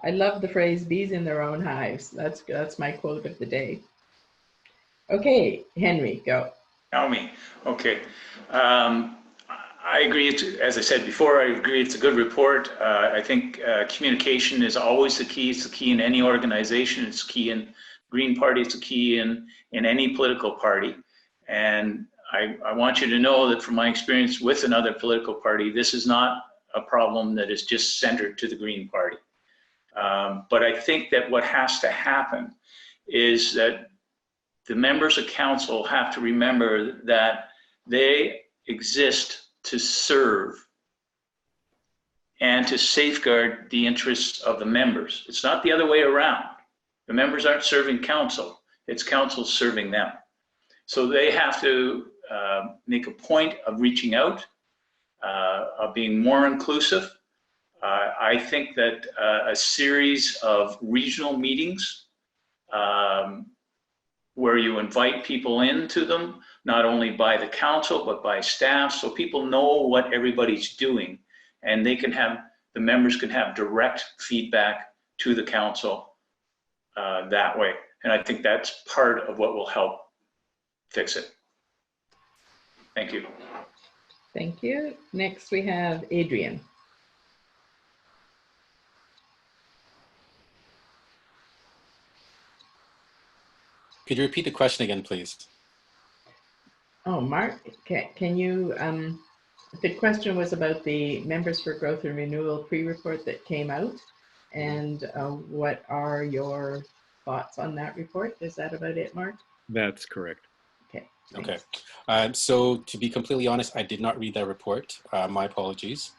Speaker 2: I love the phrase "bees in their own hives." That's my quote of the day. Okay, Henry, go.
Speaker 9: Tell me. Okay. I agree. As I said before, I agree it's a good report. I think communication is always the key. It's the key in any organization. It's key in Green Party. It's a key in any political party. And I want you to know that from my experience with another political party, this is not a problem that is just centered to the Green Party. But I think that what has to happen is that the members of council have to remember that they exist to serve and to safeguard the interests of the members. It's not the other way around. The members aren't serving council, it's council serving them. So they have to make a point of reaching out of being more inclusive. I think that a series of regional meetings where you invite people into them, not only by the council, but by staff, so people know what everybody's doing, and they can have, the members can have direct feedback to the council that way. And I think that's part of what will help fix it. Thank you.
Speaker 2: Thank you. Next we have Adrian.
Speaker 1: Could you repeat the question again, please?
Speaker 2: Oh, Mark, can you, the question was about the Members for Growth and Renewal pre-report that came out, and what are your thoughts on that report? Is that about it, Mark?
Speaker 10: That's correct.
Speaker 2: Okay.
Speaker 1: Okay.
Speaker 2: Thanks.
Speaker 1: So to be completely honest, I did not read that report. My apologies.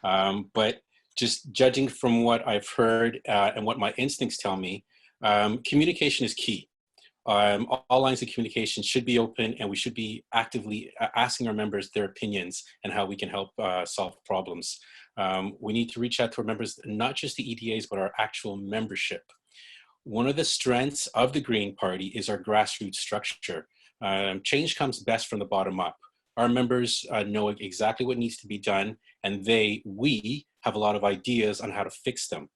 Speaker 1: But just judging from what I've heard and what my instincts tell me, communication is key. All lines of communication should be open, and we should be actively asking our members their opinions and how we can help solve problems. We need to reach out to our members, not just the EDAs, but our actual membership. One of the strengths of the Green Party is our grassroots structure. Change comes best from the bottom up. Our members know exactly what needs to be done, and we have a lot of ideas on how to fix them.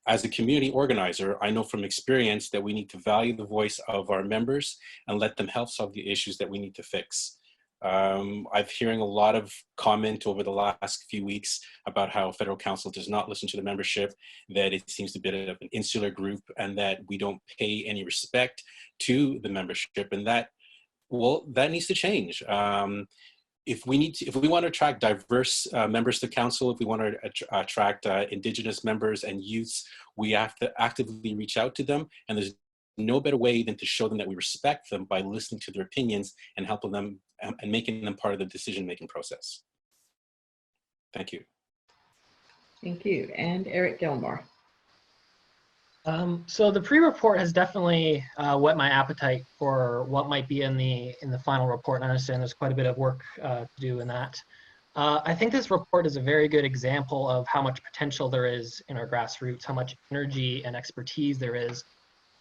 Speaker 1: As a community organizer, I know from experience that we need to value the voice of our members and let them help solve the issues that we need to fix. I've hearing a lot of comment over the last few weeks about how federal council does not listen to the membership, that it seems to be a bit of an insular group, and that we don't pay any respect to the membership, and that, well, that needs to change. If we want to attract diverse members to council, if we want to attract Indigenous members and youths, we have to actively reach out to them. And there's no better way than to show them that we respect them by listening to their opinions and helping them and making them part of the decision-making process. Thank you.
Speaker 2: Thank you. And Eric Gilmore.
Speaker 3: So the pre-report has definitely whet my appetite for what might be in the final report, and I understand there's quite a bit of work to do in that. I think this report is a very good example of how much potential there is in our grassroots, how much energy and expertise there is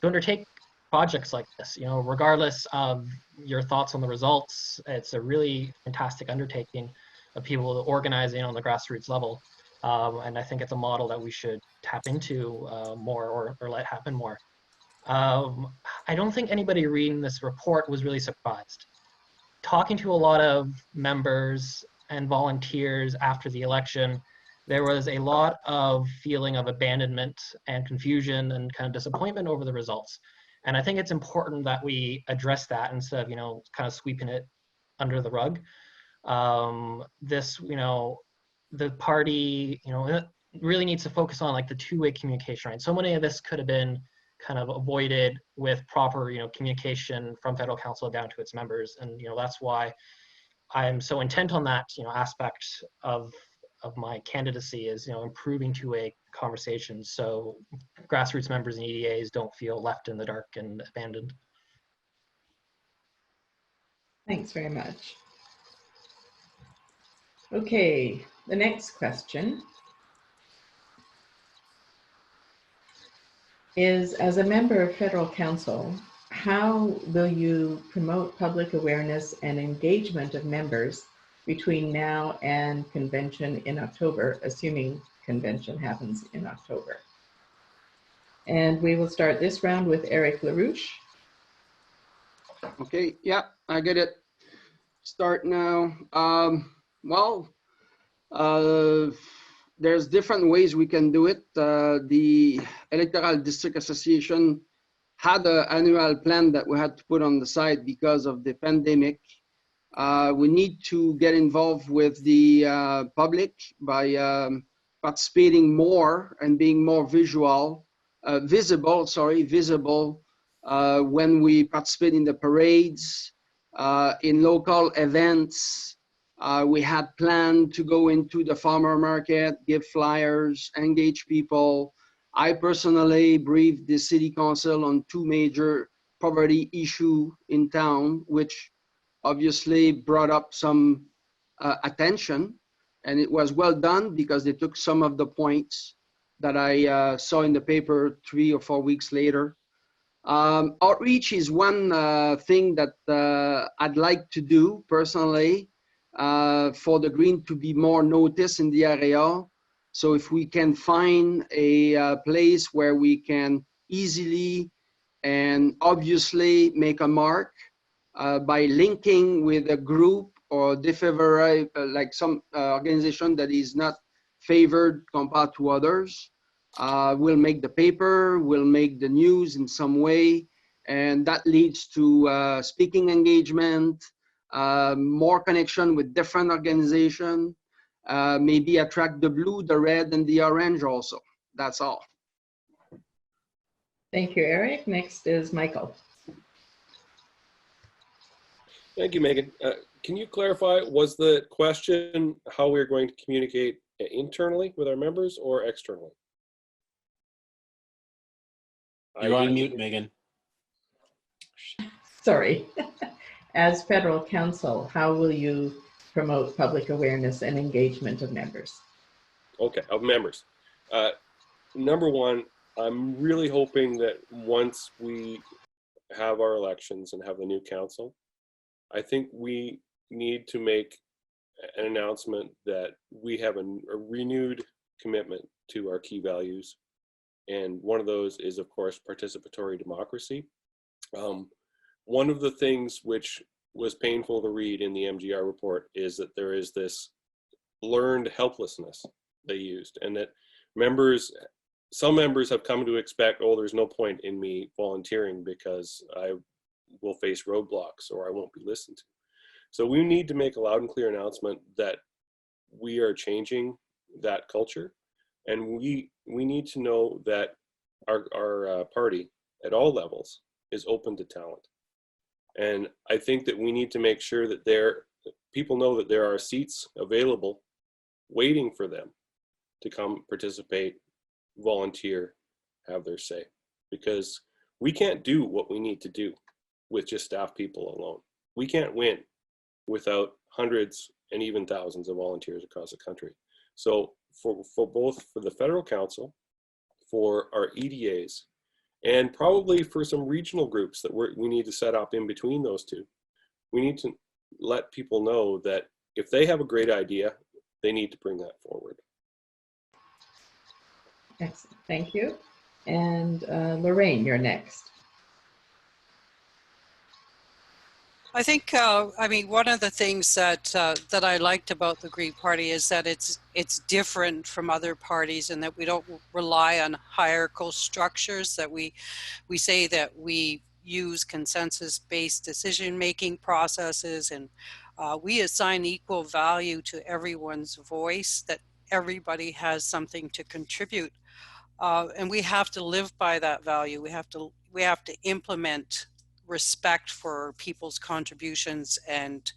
Speaker 3: to undertake projects like this. You know, regardless of your thoughts on the results, it's a really fantastic undertaking of people organizing on the grassroots level. And I think it's a model that we should tap into more or let happen more. I don't think anybody reading this report was really surprised. Talking to a lot of members and volunteers after the election, there was a lot of feeling of abandonment and confusion and kind of disappointment over the results. And I think it's important that we address that instead of, you know, kind of sweeping it under the rug. The party, you know, really needs to focus on like the two-way communication, right? So many of this could have been kind of avoided with proper, you know, communication from federal council down to its members. And, you know, that's why I'm so intent on that, you know, aspect of my candidacy is, you know, improving two-way conversations so grassroots members and EDAs don't feel left in the dark and abandoned.
Speaker 2: Thanks very much. Okay, the next question is, as a member of federal council, how will you promote public awareness and engagement of members between now and convention in October, assuming convention happens in October? And we will start this round with Eric LaRouche.
Speaker 6: Okay, yeah, I get it. Start now. There's different ways we can do it. The Electoral District Association had an annual plan that we had to put on the side because of the pandemic. We need to get involved with the public by participating more and being more visible when we participate in the parades, in local events. We had planned to go into the farmer market, give flyers, engage people. I personally briefed the city council on 2 major poverty issues in town, which obviously brought up some attention. And it was well done because they took some of the points that I saw in the paper 3 or 4 weeks later. Outreach is one thing that I'd like to do personally for the green to be more noticed in the area. So if we can find a place where we can easily and obviously make a mark by linking with a group or défavorable, like some organization that is not favored compared to others, will make the paper, will make the news in some way, and that leads to speaking engagement, more connection with different organizations, maybe attract the blue, the red, and the orange also. That's all.
Speaker 2: Thank you, Eric. Next is Michael.
Speaker 7: Thank you, Megan. Can you clarify, was the question how we're going to communicate internally with our members or externally?
Speaker 1: You're on mute, Megan.
Speaker 2: Sorry. As federal counsel, how will you promote public awareness and engagement of members?
Speaker 7: Okay, of members. Number one, I'm really hoping that once we have our elections and have the new council, I think we need to make an announcement that we have a renewed commitment to our key values. And one of those is, of course, participatory democracy. One of the things which was painful to read in the MGR report is that there is this learned helplessness they used, and that some members have come to expect, oh, there's no point in me volunteering because I will face roadblocks or I won't be listened to. So we need to make a loud and clear announcement that we are changing that culture, and we need to know that our party at all levels is open to talent. And I think that we need to make sure that people know that there are seats available waiting for them to come participate, volunteer, have their say, because we can't do what we need to do with just staff people alone. We can't win without hundreds and even thousands of volunteers across the country. So for both for the federal council, for our EDAs, and probably for some regional groups that we need to set up in between those two, we need to let people know that if they have a great idea, they need to bring that forward.
Speaker 2: Excellent, thank you. And Lorraine, you're next.
Speaker 8: I think, I mean, one of the things that that I liked about the Green Party is that it's different from other parties, and that we don't rely on hierarchical structures, that we say that we use consensus-based decision-making processes, and we assign equal value to everyone's voice, that everybody has something to contribute. And we have to live by that value. We have to implement respect for people's contributions and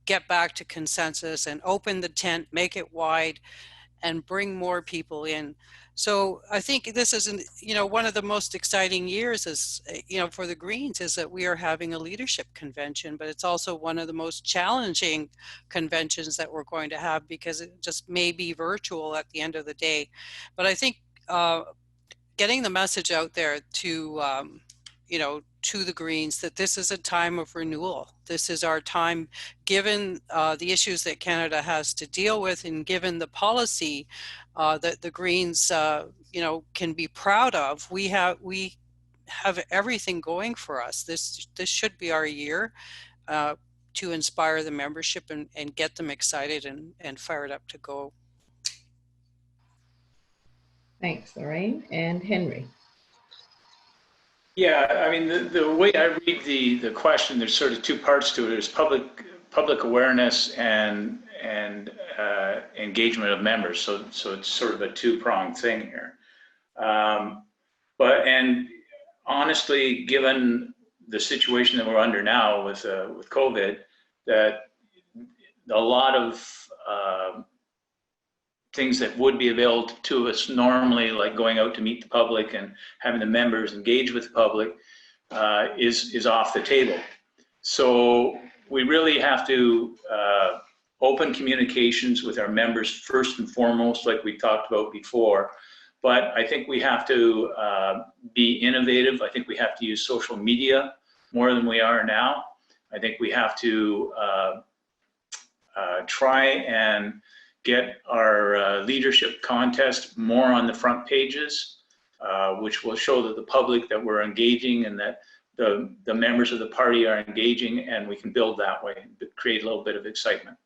Speaker 8: get back to consensus and open the tent, make it wide, and bring more people in. So I think this is, one of the most exciting years is, for the Greens, is that we are having a leadership convention, but it's also one of the most challenging conventions that we're going to have because it just may be virtual at the end of the day. But I think getting the message out there to, to the Greens, that this is a time of renewal. This is our time, given the issues that Canada has to deal with, and given the policy that the Greens, can be proud of. We have everything going for us. This should be our year to inspire the membership and get them excited and fired up to go.
Speaker 2: Thanks, Lorraine. And Henry.
Speaker 9: Yeah, I mean, the way I read the question, there's sort of two parts to it. There's public awareness and engagement of members. So it's sort of a two-pronged thing here. And honestly, given the situation that we're under now with COVID, that a lot of things that would be available to us normally, like going out to meet the public and having the members engage with the public, is off the table. So we really have to open communications with our members first and foremost, like we talked about before. But I think we have to be innovative. I think we have to use social media more than we are now. I think we have to try and get our leadership contest more on the front pages, which will show that the public that we're engaging and that the members of the party are engaging, and we can build that way, create a little bit of excitement.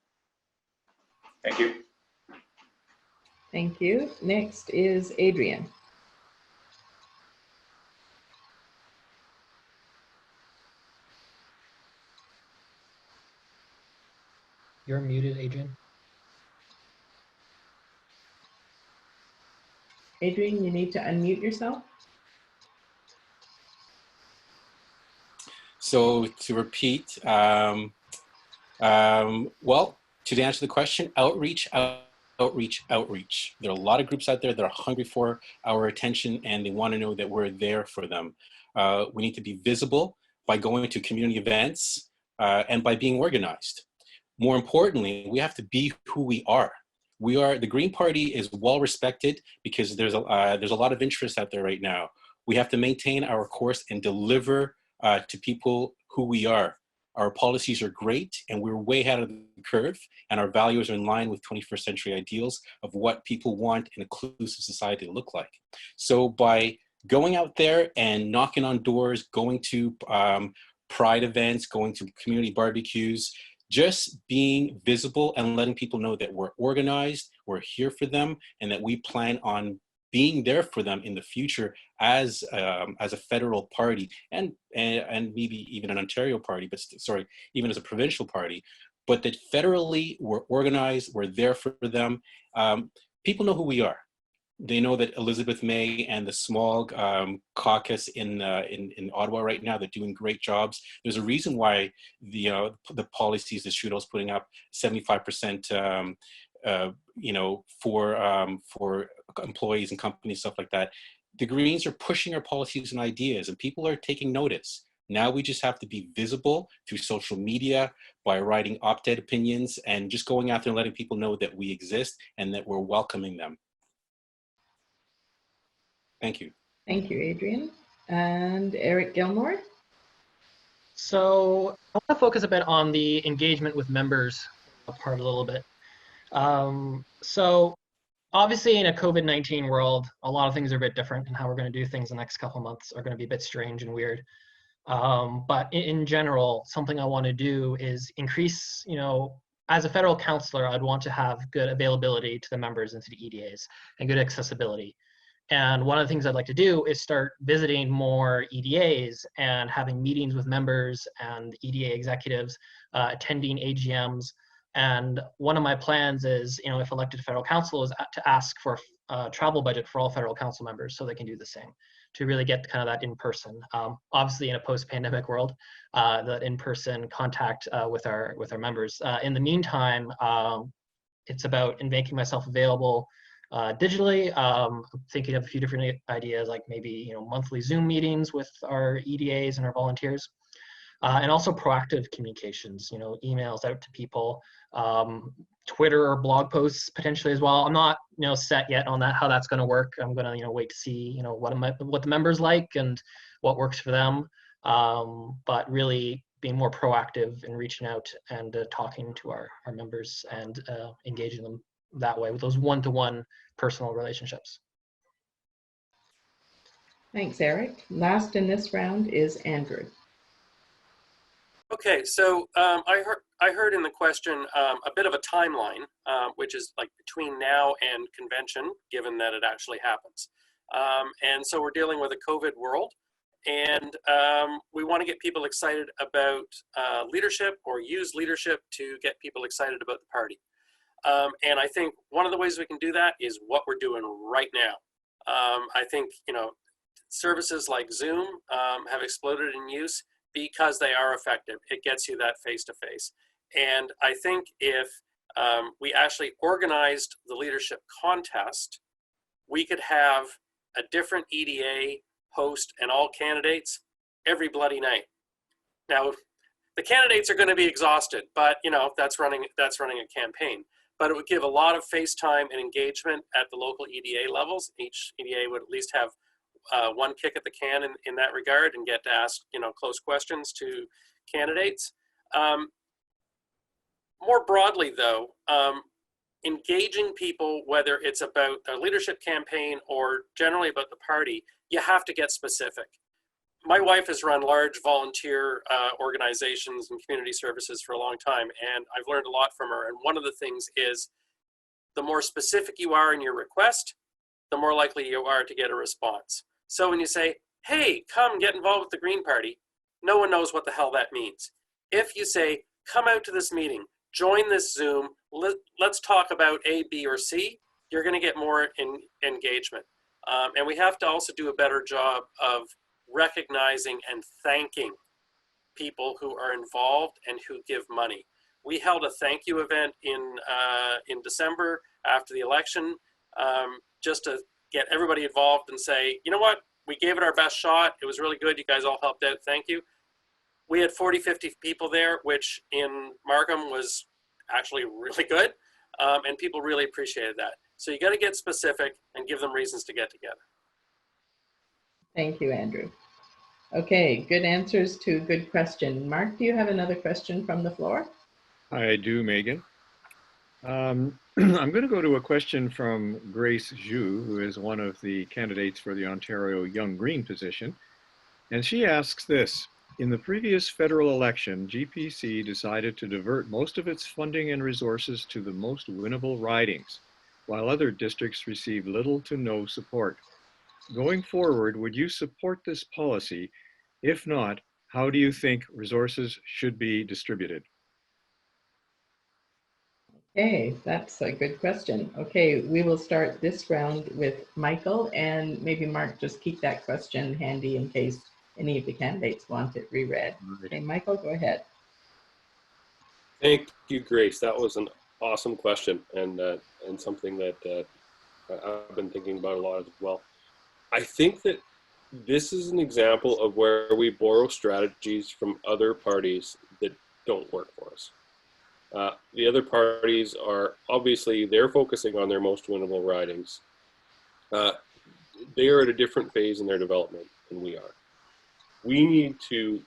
Speaker 9: Thank you.
Speaker 2: Thank you. Next is Adrian.
Speaker 3: You're muted, Adrian.
Speaker 2: Adrian, you need to unmute yourself.
Speaker 1: So to repeat, well, to answer the question, outreach, outreach, outreach. There are a lot of groups out there that are hungry for our attention and they want to know that we're there for them. We need to be visible by going to community events and by being organized. More importantly, we have to be who we are. The Green Party is well respected because there's a lot of interest out there right now. We have to maintain our course and deliver to people who we are. Our policies are great and we're way ahead of the curve, and our values are in line with 21st century ideals of what people want an inclusive society to look like. So by going out there and knocking on doors, going to pride events, going to community barbecues, just being visible and letting people know that we're organized, we're here for them, and that we plan on being there for them in the future as a federal party and maybe even an Ontario party, but sorry, even as a provincial party, but that federally we're organized, we're there for them. People know who we are. They know that Elizabeth May and the small caucus in Ottawa right now, they're doing great jobs. There's a reason why the policies that Trudeau's putting up 75%, for employees and companies, stuff like that. The Greens are pushing our policies and ideas, and people are taking notice. Now we just have to be visible through social media, by writing op-ed opinions, and just going out there and letting people know that we exist and that we're welcoming them. Thank you.
Speaker 2: Thank you, Adrian. And Eric Gilmore.
Speaker 3: So I want to focus a bit on the engagement with members part a little bit. So obviously in a COVID-19 world, a lot of things are a bit different, and how we're going to do things the next couple of months are going to be a bit strange and weird. But in general, something I want to do is increase, as a federal councillor, I'd want to have good availability to the members and to the EDAs and good accessibility. And one of the things I'd like to do is start visiting more EDAs and having meetings with members and EDA executives, attending AGMs. And one of my plans is, if elected to federal council, is to ask for a travel budget for all federal council members so they can do the same, to really get kind of that in-person. Obviously, in a post-pandemic world, that in-person contact with our members. In the meantime, it's about making myself available digitally. Thinking of a few different ideas, like maybe monthly Zoom meetings with our EDAs and our volunteers, and also proactive communications. Emails out to people, Twitter or blog posts potentially as well. I'm not set yet on how that's going to work. I'm going to wait to see what the members like and what works for them. But really being more proactive and reaching out and talking to our members and engaging them that way with those one-to-one personal relationships.
Speaker 2: Thanks, Eric. Last in this round is Andrew.
Speaker 4: Okay, so I heard in the question a bit of a timeline, which is like between now and convention, given that it actually happens. And so we're dealing with a COVID world, and we want to get people excited about leadership, or use leadership to get people excited about the party. And I think one of the ways we can do that is what we're doing right now. I think, services like Zoom have exploded in use because they are effective. It gets you that face-to-face. And I think if we actually organized the leadership contest, we could have a different EDA host and all candidates every bloody night. Now, The candidates are going to be exhausted, but you know, that's running a campaign. But it would give a lot of face time and engagement at the local EDA levels. Each EDA would at least have one kick at the can in that regard and get to ask, you know, close questions to candidates. More broadly though, engaging people, whether it's about a leadership campaign or generally about the party, you have to get specific. My wife has run large volunteer organizations and community services for a long time, and I've learned a lot from her. And one of the things is the more specific you are in your request, the more likely you are to get a response. So when you say, hey, come get involved with the Green Party, no one knows what the hell that means. If you say, come out to this meeting, join this Zoom, let's talk about A, B, or C, you're going to get more engagement. And we have to also do a better job of recognizing and thanking people who are involved and who give money. We held a thank you event in December after the election, just to get everybody involved and say, you know what, we gave it our best shot. It was really good. You guys all helped out. Thank you. We had 40, 50 people there, which in Markham was actually really good. And people really appreciated that. So you got to get specific and give them reasons to get together.
Speaker 2: Thank you, Andrew. Okay, good answers to good question. Mark, do you have another question from the floor?
Speaker 10: I do, Megan. I'm going to go to a question from Grace Zhu, who is one of the candidates for the Ontario Young Green position. And she asks this: in the previous federal election, GPC decided to divert most of its funding and resources to the most winnable ridings, while other districts received little to no support. Going forward, would you support this policy? If not, how do you think resources should be distributed?
Speaker 2: Okay, that's a good question. Okay, we will start this round with Michael, and maybe Mark, just keep that question handy in case any of the candidates want it reread. Okay, Michael, go ahead.
Speaker 7: Thank you, Grace. That was an awesome question, and something that I've been thinking about a lot as well. I think that this is an example of where we borrow strategies from other parties that don't work for us. The other parties are obviously, they're focusing on their most winnable ridings. They are at a different phase in their development than we are. We need to,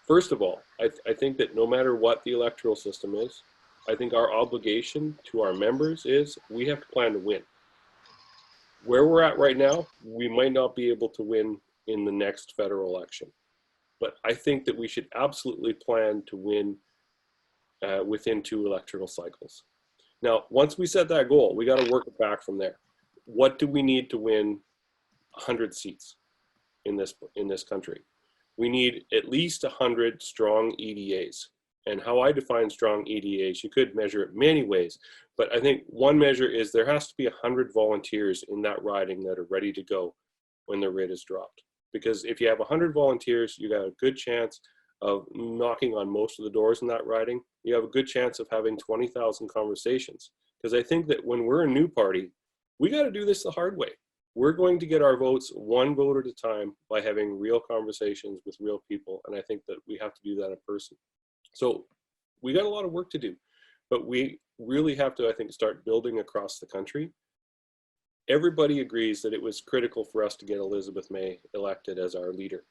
Speaker 7: first of all, I think that no matter what the electoral system is, I think our obligation to our members is we have to plan to win. Where we're at right now, we might not be able to win in the next federal election. But I think that we should absolutely plan to win within 2 electoral cycles. Now, once we set that goal, we got to work it back from there. What do we need to win 100 seats in this country? We need at least 100 strong EDAs. And how I define strong EDAs, you could measure it many ways, but I think one measure is there has to be 100 volunteers in that riding that are ready to go when the writ is dropped. Because if you have 100 volunteers, you got a good chance of knocking on most of the doors in that riding. You have a good chance of having 20,000 conversations. Because I think that when we're a new party, we got to do this the hard way. We're going to get our votes one vote at a time by having real conversations with real people. And I think that we have to do that in person. So we got a lot of work to do, but we really have to, I think, start building across the country. Everybody agrees that it was critical for us to get Elizabeth May elected as our leader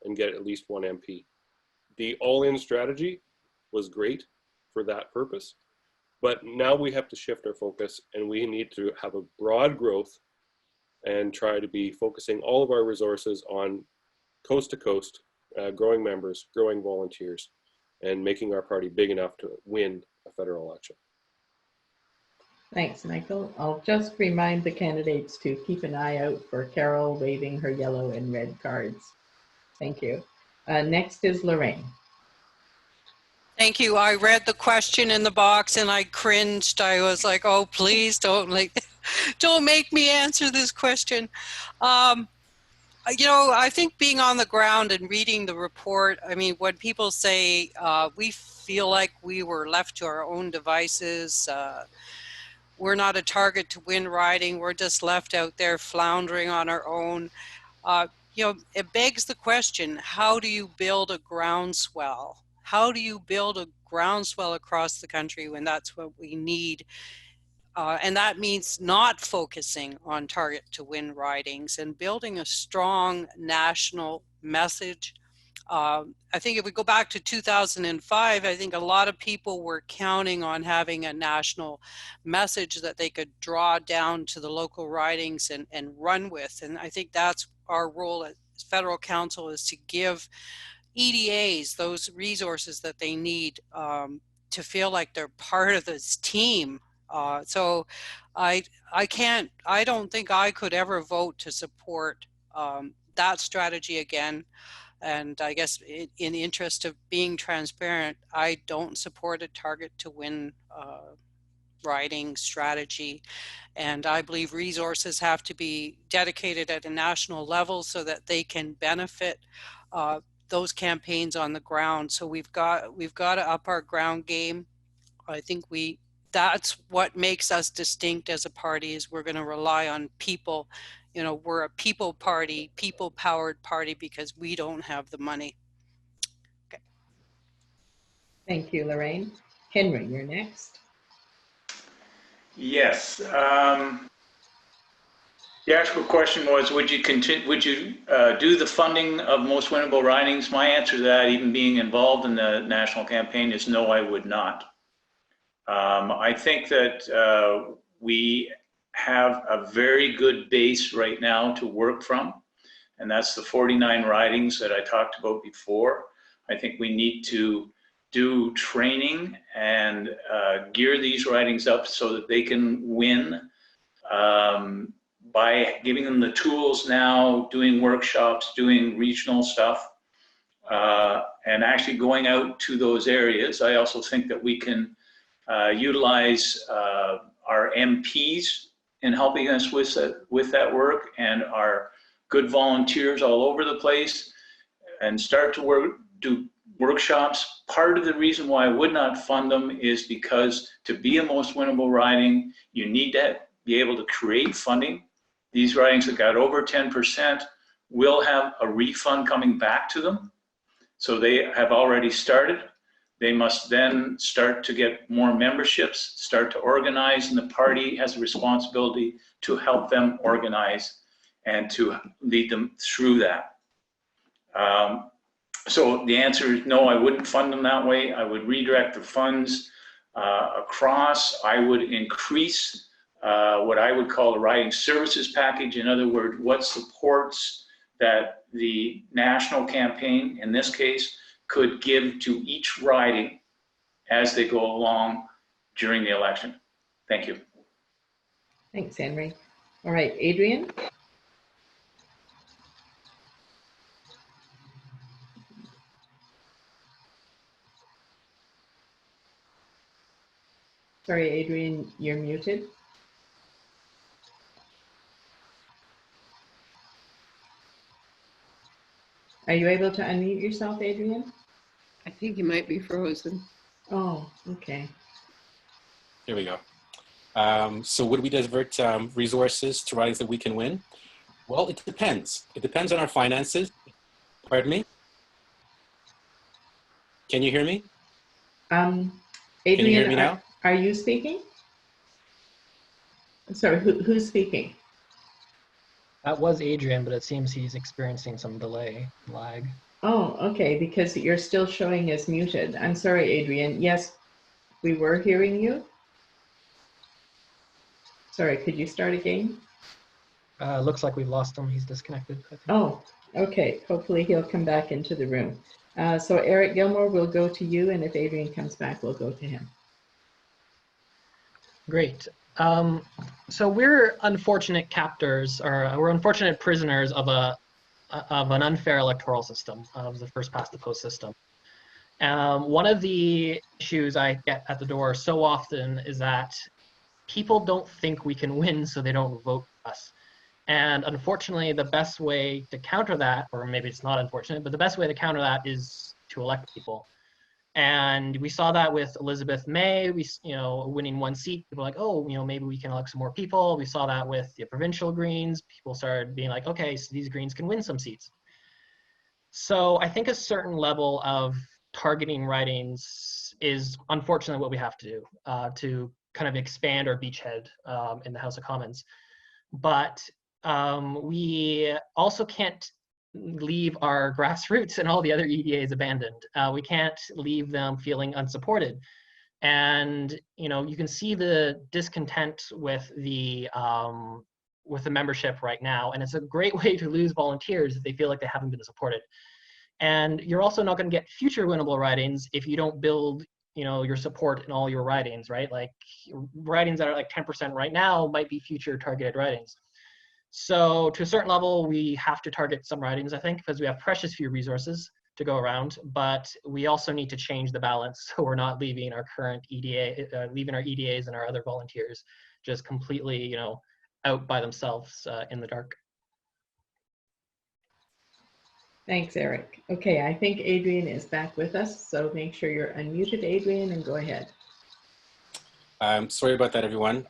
Speaker 7: and get at least 1 MP. The all-in strategy was great for that purpose, but now we have to shift our focus and we need to have a broad growth and try to be focusing all of our resources on coast to coast, growing members, growing volunteers, and making our party big enough to win a federal election.
Speaker 2: Thanks, Michael. I'll just remind the candidates to keep an eye out for Carol waving her yellow and red cards. Thank you. Next is Lorraine.
Speaker 8: Thank you. I read the question in the box and I cringed. I was like, oh, please don't make me answer this question. You know, I think being on the ground and reading the report, I mean, when people say we feel like we were left to our own devices, we're not a target to win riding, we're just left out there floundering on our own. you know, it begs the question, how do you build a groundswell? How do you build a groundswell across the country when that's what we need? And that means not focusing on target to win ridings and building a strong national message. I think if we go back to 2005, I think a lot of people were counting on having a national message that they could draw down to the local ridings and run with. And I think that's our role as federal council, is to give EDAs those resources that they need to feel like they're part of this team. So I don't think I could ever vote to support that strategy again. And I guess in the interest of being transparent, I don't support a target to win riding strategy. And I believe resources have to be dedicated at a national level so that they can benefit those campaigns on the ground. So we've got to up our ground game. I think that's what makes us distinct as a party, is we're going to rely on people. You know, we're a people party, people powered party, because we don't have the money. Okay.
Speaker 2: Thank you, Lorraine. Henry, you're next.
Speaker 9: Yes. The actual question was, would you do the funding of most winnable ridings? My answer to that, even being involved in the national campaign, is no, I would not. I think that we have a very good base right now to work from, and that's the 49 ridings that I talked about before. I think we need to do training and gear these ridings up so that they can win by giving them the tools now, doing workshops, doing regional stuff, and actually going out to those areas. I also think that we can utilize our MPs in helping us with that work, and our good volunteers all over the place, and start to do workshops. Part of the reason why I would not fund them is because to be a most winnable riding, you need to be able to create funding. These ridings that got over 10% will have a refund coming back to them. So they have already started. They must then start to get more memberships, start to organize, and the party has a responsibility to help them organize and to lead them through that. So the answer is no, I wouldn't fund them that way. I would redirect the funds across. I would increase what I would call a riding services package. In other words, what supports that the national campaign, in this case, could give to each riding as they go along during the election. Thank you.
Speaker 2: Thanks, Henry. All right, Adrian. Sorry, Adrian, you're muted. Are you able to unmute yourself, Adrian?
Speaker 5: I think you might be frozen.
Speaker 2: Oh, okay.
Speaker 1: There we go. So would we divert resources to ridings that we can win? Well, it depends. It depends on our finances. Pardon me? Can you hear me?
Speaker 2: Adrian,
Speaker 1: Can you hear me now?
Speaker 2: Are you speaking? Sorry, who's speaking?
Speaker 3: That was Adrian, but it seems he's experiencing some lag.
Speaker 2: Oh, okay, because you're still showing as muted. I'm sorry, Adrian. Yes, we were hearing you. Sorry, could you start again?
Speaker 3: Looks like we've lost him. He's disconnected, I think.
Speaker 2: Oh, okay. Hopefully he'll come back into the room. So Eric Gilmore, we'll go to you, and if Adrian comes back, we'll go to him.
Speaker 3: Great. So we're unfortunate captors, or we're unfortunate prisoners of an unfair electoral system, of the first past the post system. One of the issues I get at the door so often is that people don't think we can win, so they don't vote for us. And unfortunately, the best way to counter that, or maybe it's not unfortunate, but the best way to counter that is to elect people. And we saw that with Elizabeth May, winning one seat. People were like, oh, maybe we can elect some more people. We saw that with the provincial Greens. People started being like, okay, so these Greens can win some seats. So I think a certain level of targeting ridings is unfortunately what we have to do to kind of expand our beachhead in the House of Commons. But we also can't leave our grassroots and all the other EDAs abandoned. We can't leave them feeling unsupported. And you can see the discontent with the membership right now, and it's a great way to lose volunteers if they feel like they haven't been supported. And you're also not going to get future winnable ridings if you don't build your support in all your ridings, right? Like ridings that are like 10% right now might be future targeted ridings. So to a certain level, we have to target some ridings, I think, because we have precious few resources to go around, but we also need to change the balance so we're not leaving our current EDA, leaving our EDAs and our other volunteers just completely, out by themselves in the dark.
Speaker 2: Thanks, Eric. Okay, I think Adrian is back with us, so make sure you're unmuted, Adrian, and go ahead.
Speaker 1: Sorry about that, everyone.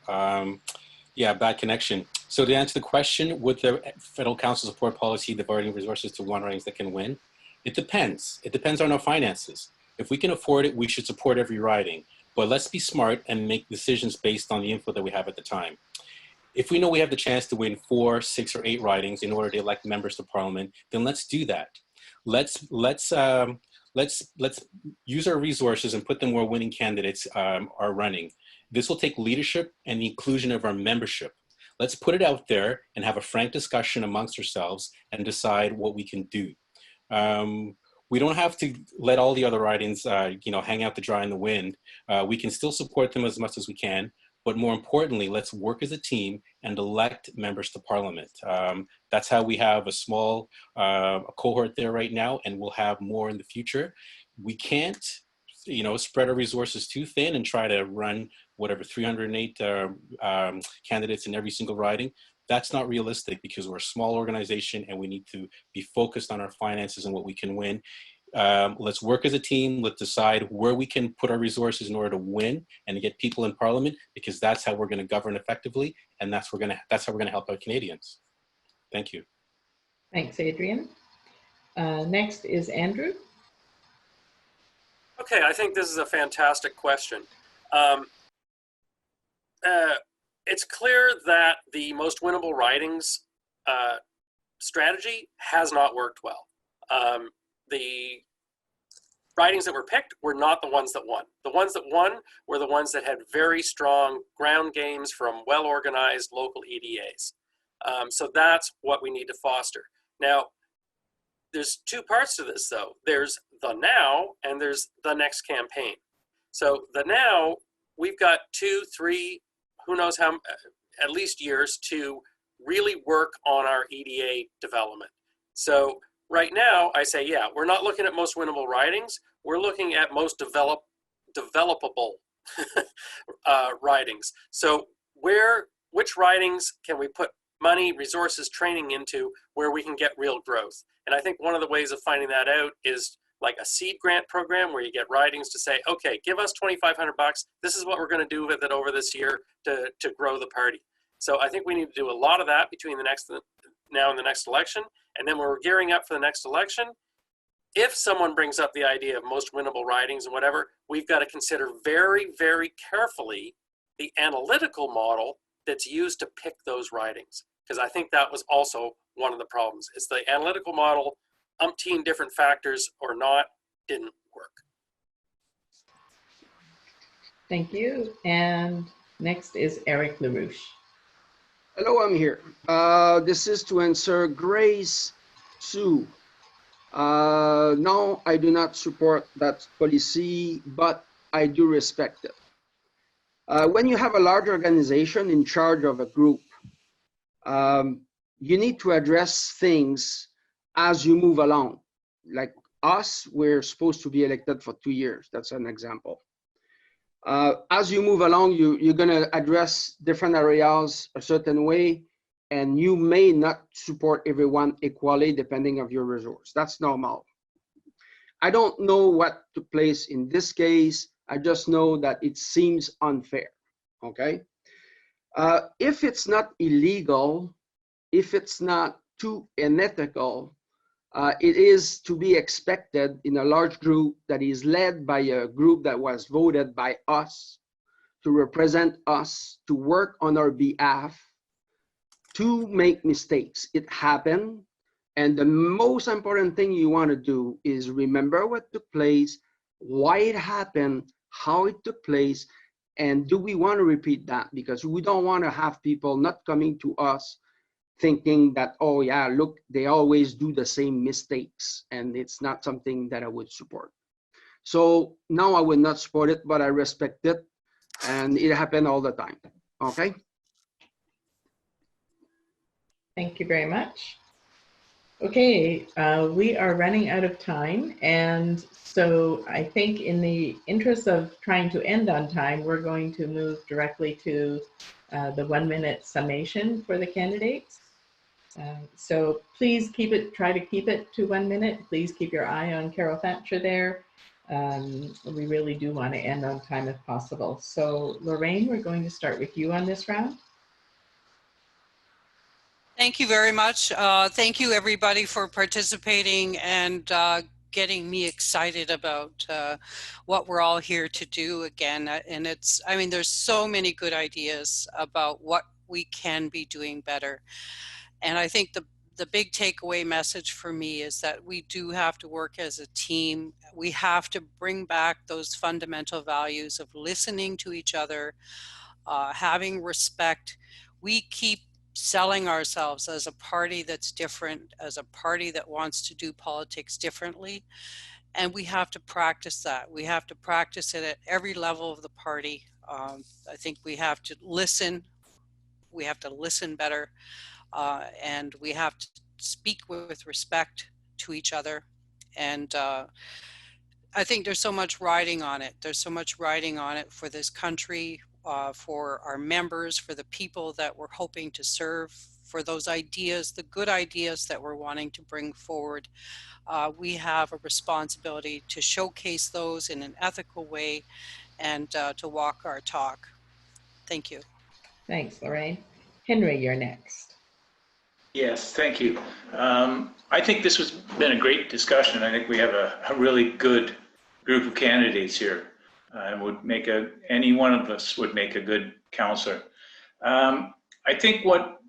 Speaker 1: Yeah, bad connection. So to answer the question, would the federal council support policy diverting resources to one ridings that can win? It depends. It depends on our finances. If we can afford it, we should support every riding. But let's be smart and make decisions based on the info that we have at the time. If we know we have the chance to win 4, 6, or 8 ridings in order to elect members to parliament, then let's do that. Let's use our resources and put them where winning candidates are running. This will take leadership and the inclusion of our membership. Let's put it out there and have a frank discussion amongst ourselves and decide what we can do. We don't have to let all the other ridings, hang out to dry in the wind. We can still support them as much as we can, but more importantly, let's work as a team and elect members to parliament. That's how we have a small cohort there right now, and we'll have more in the future. We can't, spread our resources too thin and try to run whatever 308 candidates in every single riding. That's not realistic because we're a small organization and we need to be focused on our finances and what we can win. Let's work as a team. Let's decide where we can put our resources in order to win and to get people in parliament, because that's how we're going to govern effectively, and that's how we're going to help our Canadians. Thank you.
Speaker 2: Thanks, Adrian. Next is Andrew.
Speaker 4: Okay, I think this is a fantastic question. It's clear that the most winnable ridings strategy has not worked well. The ridings that were picked were not the ones that won. The ones that won were the ones that had very strong ground games from well-organized local EDAs. So that's what we need to foster. Now, there's 2 parts to this, though. There's the now and there's the next campaign. So the now, we've got 2, 3, who knows how, at least years to really work on our EDA development. So right now, I say, yeah, we're not looking at most winnable ridings. We're looking at most developable ridings. So which ridings can we put money, resources, training into where we can get real growth? And I think one of the ways of finding that out is like a seed grant program where you get ridings to say, okay, give us $2,500. This is what we're going to do with it over this year to grow the party. So I think we need to do a lot of that between now and the next election. And then when we're gearing up for the next election, if someone brings up the idea of most winnable ridings and whatever, we've got to consider very, very carefully the analytical model that's used to pick those ridings. Because I think that was also one of the problems. It's the analytical model, umpteen different factors or not, didn't work.
Speaker 2: Thank you. And next is Eric LaRouche.
Speaker 6: Hello, I'm here. This is to answer Grace Sue. No, I do not support that policy, but I do respect it. When you have a large organization in charge of a group, you need to address things as you move along. Like us, we're supposed to be elected for 2 years. That's an example. As you move along, you're going to address different areas a certain way, and you may not support everyone equally depending on your resource. That's normal. I don't know what took place in this case. I just know that it seems unfair, okay? If it's not illegal, if it's not too unethical, it is to be expected in a large group that is led by a group that was voted by us to represent us, to work on our behalf, to make mistakes. It happened. And the most important thing you want to do is remember what took place, why it happened, how it took place, and do we want to repeat that? Because we don't want to have people not coming to us thinking that, oh yeah, look, they always do the same mistakes, and it's not something that I would support. So now I would not support it, but I respect it, and it happened all the time, okay?
Speaker 2: Thank you very much. Okay, we are running out of time, and so I think in the interest of trying to end on time, we're going to move directly to the 1-minute summation for the candidates. So please try to keep it to 1 minute. Please keep your eye on Carol Thatcher there. We really do want to end on time if possible. So Lorraine, we're going to start with you on this round.
Speaker 8: Thank you very much. Thank you everybody for participating and getting me excited about what we're all here to do again. And I mean, there's so many good ideas about what we can be doing better. And I think the big takeaway message for me is that we do have to work as a team. We have to bring back those fundamental values of listening to each other, having respect. We keep selling ourselves as a party that's different, as a party that wants to do politics differently. And we have to practice that. We have to practice it at every level of the party. I think we have to listen. We have to listen better. And we have to speak with respect to each other. And I think there's so much riding on it. There's so much riding on it for this country, for our members, for the people that we're hoping to serve, for those ideas, the good ideas that we're wanting to bring forward. We have a responsibility to showcase those in an ethical way and to walk our talk. Thank you.
Speaker 2: Thanks, Lorraine. Henry, you're next.
Speaker 9: Yes, thank you. I think this has been a great discussion. I think we have a really good group of candidates here. Would make any one of us would make a good counselor. I think what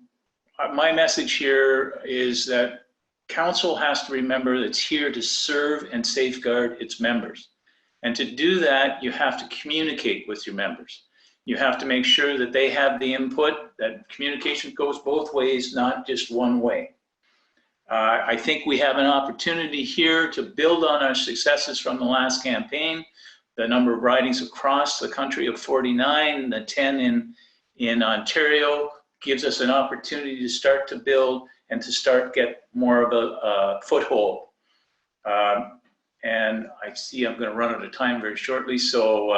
Speaker 9: my message here is that council has to remember that it's here to serve and safeguard its members. And to do that, you have to communicate with your members. You have to make sure that they have the input, that communication goes both ways, not just one way. I think we have an opportunity here to build on our successes from the last campaign. The number of ridings across the country of 49, the 10 in Ontario gives us an opportunity to start to build and to start get more of a foothold. And I see I'm going to run out of time very shortly, so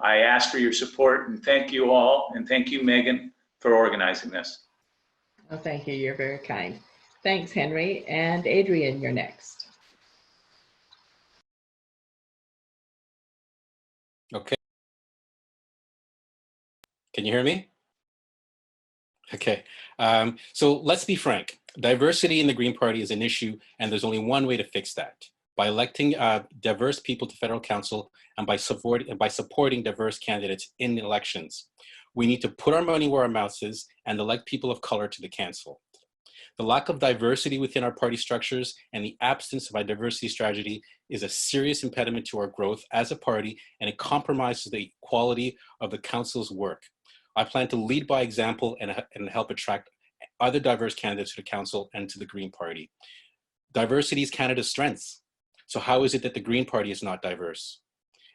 Speaker 9: I ask for your support and thank you all, and thank you, Megan, for organizing this.
Speaker 2: Oh, thank you. You're very kind. Thanks, Henry. And Adrian, you're next.
Speaker 1: Okay. Can you hear me? Okay. So let's be frank. Diversity in the Green Party is an issue, and there's only one way to fix that: by electing diverse people to federal council and by supporting diverse candidates in the elections. We need to put our money where our mouth is and elect people of color to the council. The lack of diversity within our party structures and the absence of a diversity strategy is a serious impediment to our growth as a party, and it compromises the quality of the council's work. I plan to lead by example and help attract other diverse candidates to the council and to the Green Party. Diversity is Canada's strength. So how is it that the Green Party is not diverse?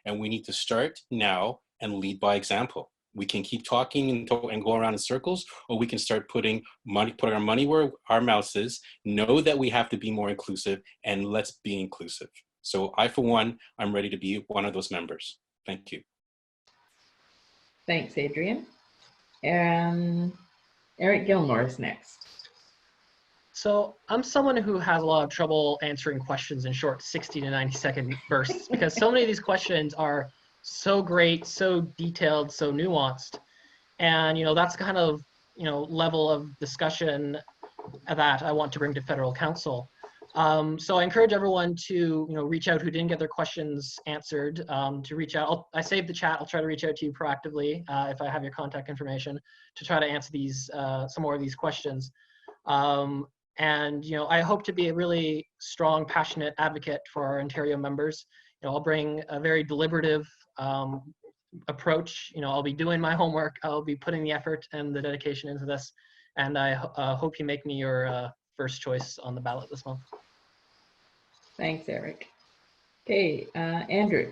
Speaker 1: And we need to start now and lead by example. We can keep talking and go around in circles, or we can start putting our money where our mouth is, know that we have to be more inclusive, and let's be inclusive. So I, for one, I'm ready to be one of those members. Thank you.
Speaker 2: Thanks, Adrian. Eric Gilmore is next.
Speaker 3: So I'm someone who has a lot of trouble answering questions in short 60 to 90-second bursts because so many of these questions are so great, so detailed, so nuanced. And, that's kind of, level of discussion that I want to bring to federal council. So I encourage everyone to, reach out who didn't get their questions answered, to reach out. I saved the chat. I'll try to reach out to you proactively if I have your contact information to try to answer these, some more of these questions. And, I hope to be a really strong, passionate advocate for our Ontario members. I'll bring a very deliberative approach. I'll be doing my homework. I'll be putting the effort and the dedication into this. And I hope you make me your first choice on the ballot this month.
Speaker 2: Thanks, Eric. Okay, Andrew.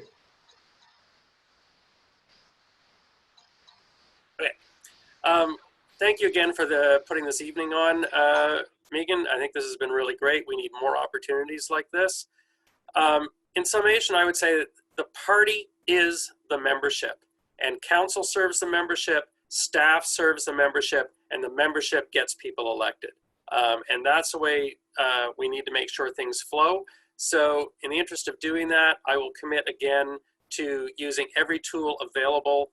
Speaker 4: Okay. Thank you again for putting this evening on, Megan. I think this has been really great. We need more opportunities like this. In summation, I would say that the party is the membership, and council serves the membership, staff serves the membership, and the membership gets people elected. And that's the way we need to make sure things flow. So in the interest of doing that, I will commit again to using every tool available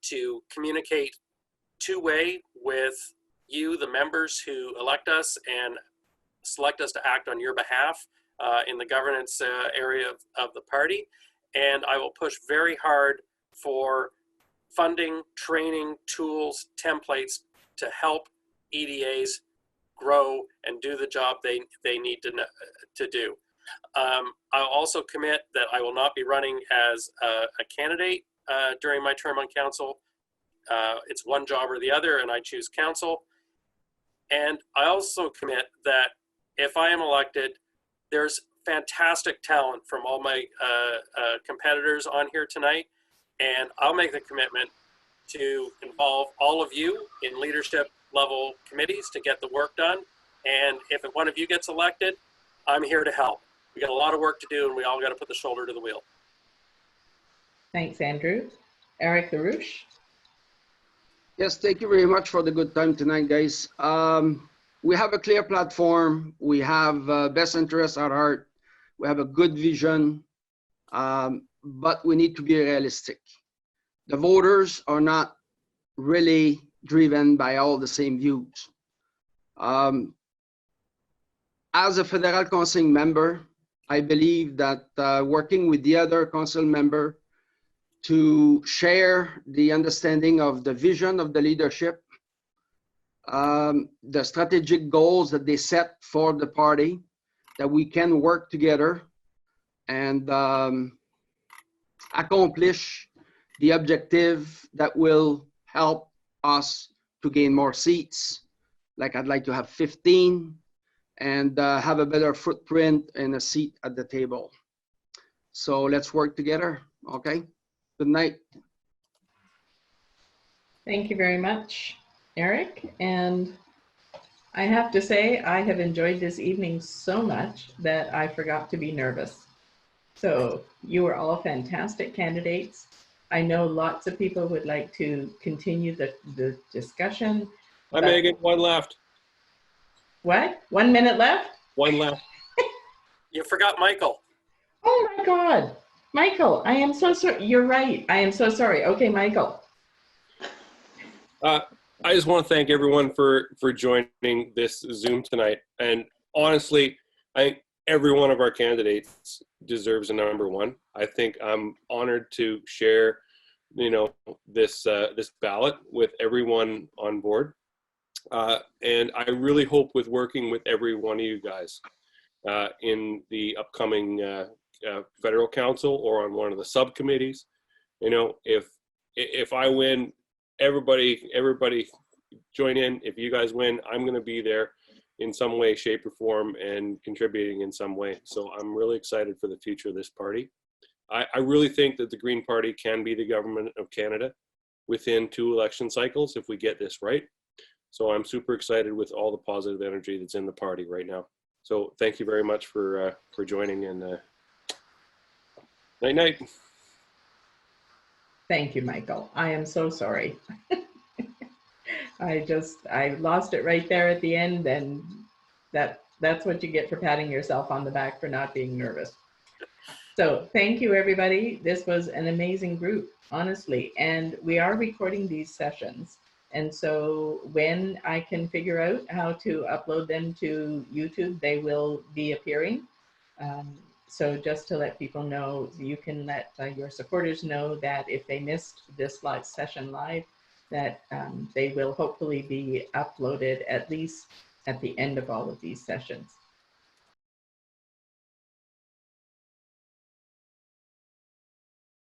Speaker 4: to communicate two-way with you, the members who elect us and select us to act on your behalf in the governance area of the party. And I will push very hard for funding, training, tools, templates to help EDAs grow and do the job they need to do. I'll also commit that I will not be running as a candidate during my term on council. It's one job or the other, and I choose council. And I also commit that if I am elected, there's fantastic talent from all my competitors on here tonight, and I'll make the commitment to involve all of you in leadership level committees to get the work done. And if one of you gets elected, I'm here to help. We got a lot of work to do, and we all got to put the shoulder to the wheel.
Speaker 2: Thanks, Andrew. Eric LaRouche.
Speaker 6: Yes, thank you very much for the good time tonight, guys. We have a clear platform. We have best interests at heart. We have a good vision, but we need to be realistic. The voters are not really driven by all the same views. As a federal council member, I believe that working with the other council member to share the understanding of the vision of the leadership, the strategic goals that they set for the party, that we can work together and accomplish the objective that will help us to gain more seats. Like I'd like to have 15 and have a better footprint and a seat at the table. So let's work together, okay? Good night.
Speaker 2: Thank you very much, Eric. And I have to say, I have enjoyed this evening so much that I forgot to be nervous. So you are all fantastic candidates. I know lots of people would like to continue the discussion.
Speaker 7: Hi, Megan, one left.
Speaker 2: What? 1 minute left?
Speaker 7: One left.
Speaker 4: You forgot Michael.
Speaker 2: Oh my God. Michael, I am so sorry. You're right. I am so sorry. Okay, Michael.
Speaker 7: I just want to thank everyone for joining this Zoom tonight. And honestly, I think every one of our candidates deserves a number one. I think I'm honored to share, this ballot with everyone on board. And I really hope with working with every one of you guys in the upcoming federal council or on one of the subcommittees, if I win, everybody join in. If you guys win, I'm going to be there in some way, shape, or form and contributing in some way. So I'm really excited for the future of this party. I really think that the Green Party can be the government of Canada within 2 election cycles if we get this right. So I'm super excited with all the positive energy that's in the party right now. So thank you very much for joining, and night night.
Speaker 2: Thank you, Michael. I am so sorry. I lost it right there at the end, and That's what you get for patting yourself on the back for not being nervous. So thank you, everybody. This was an amazing group, honestly. And we are recording these sessions. And so when I can figure out how to upload them to YouTube, they will be appearing. So just to let people know, you can let your supporters know that if they missed this live session live, that they will hopefully be uploaded at least at the end of all of these sessions.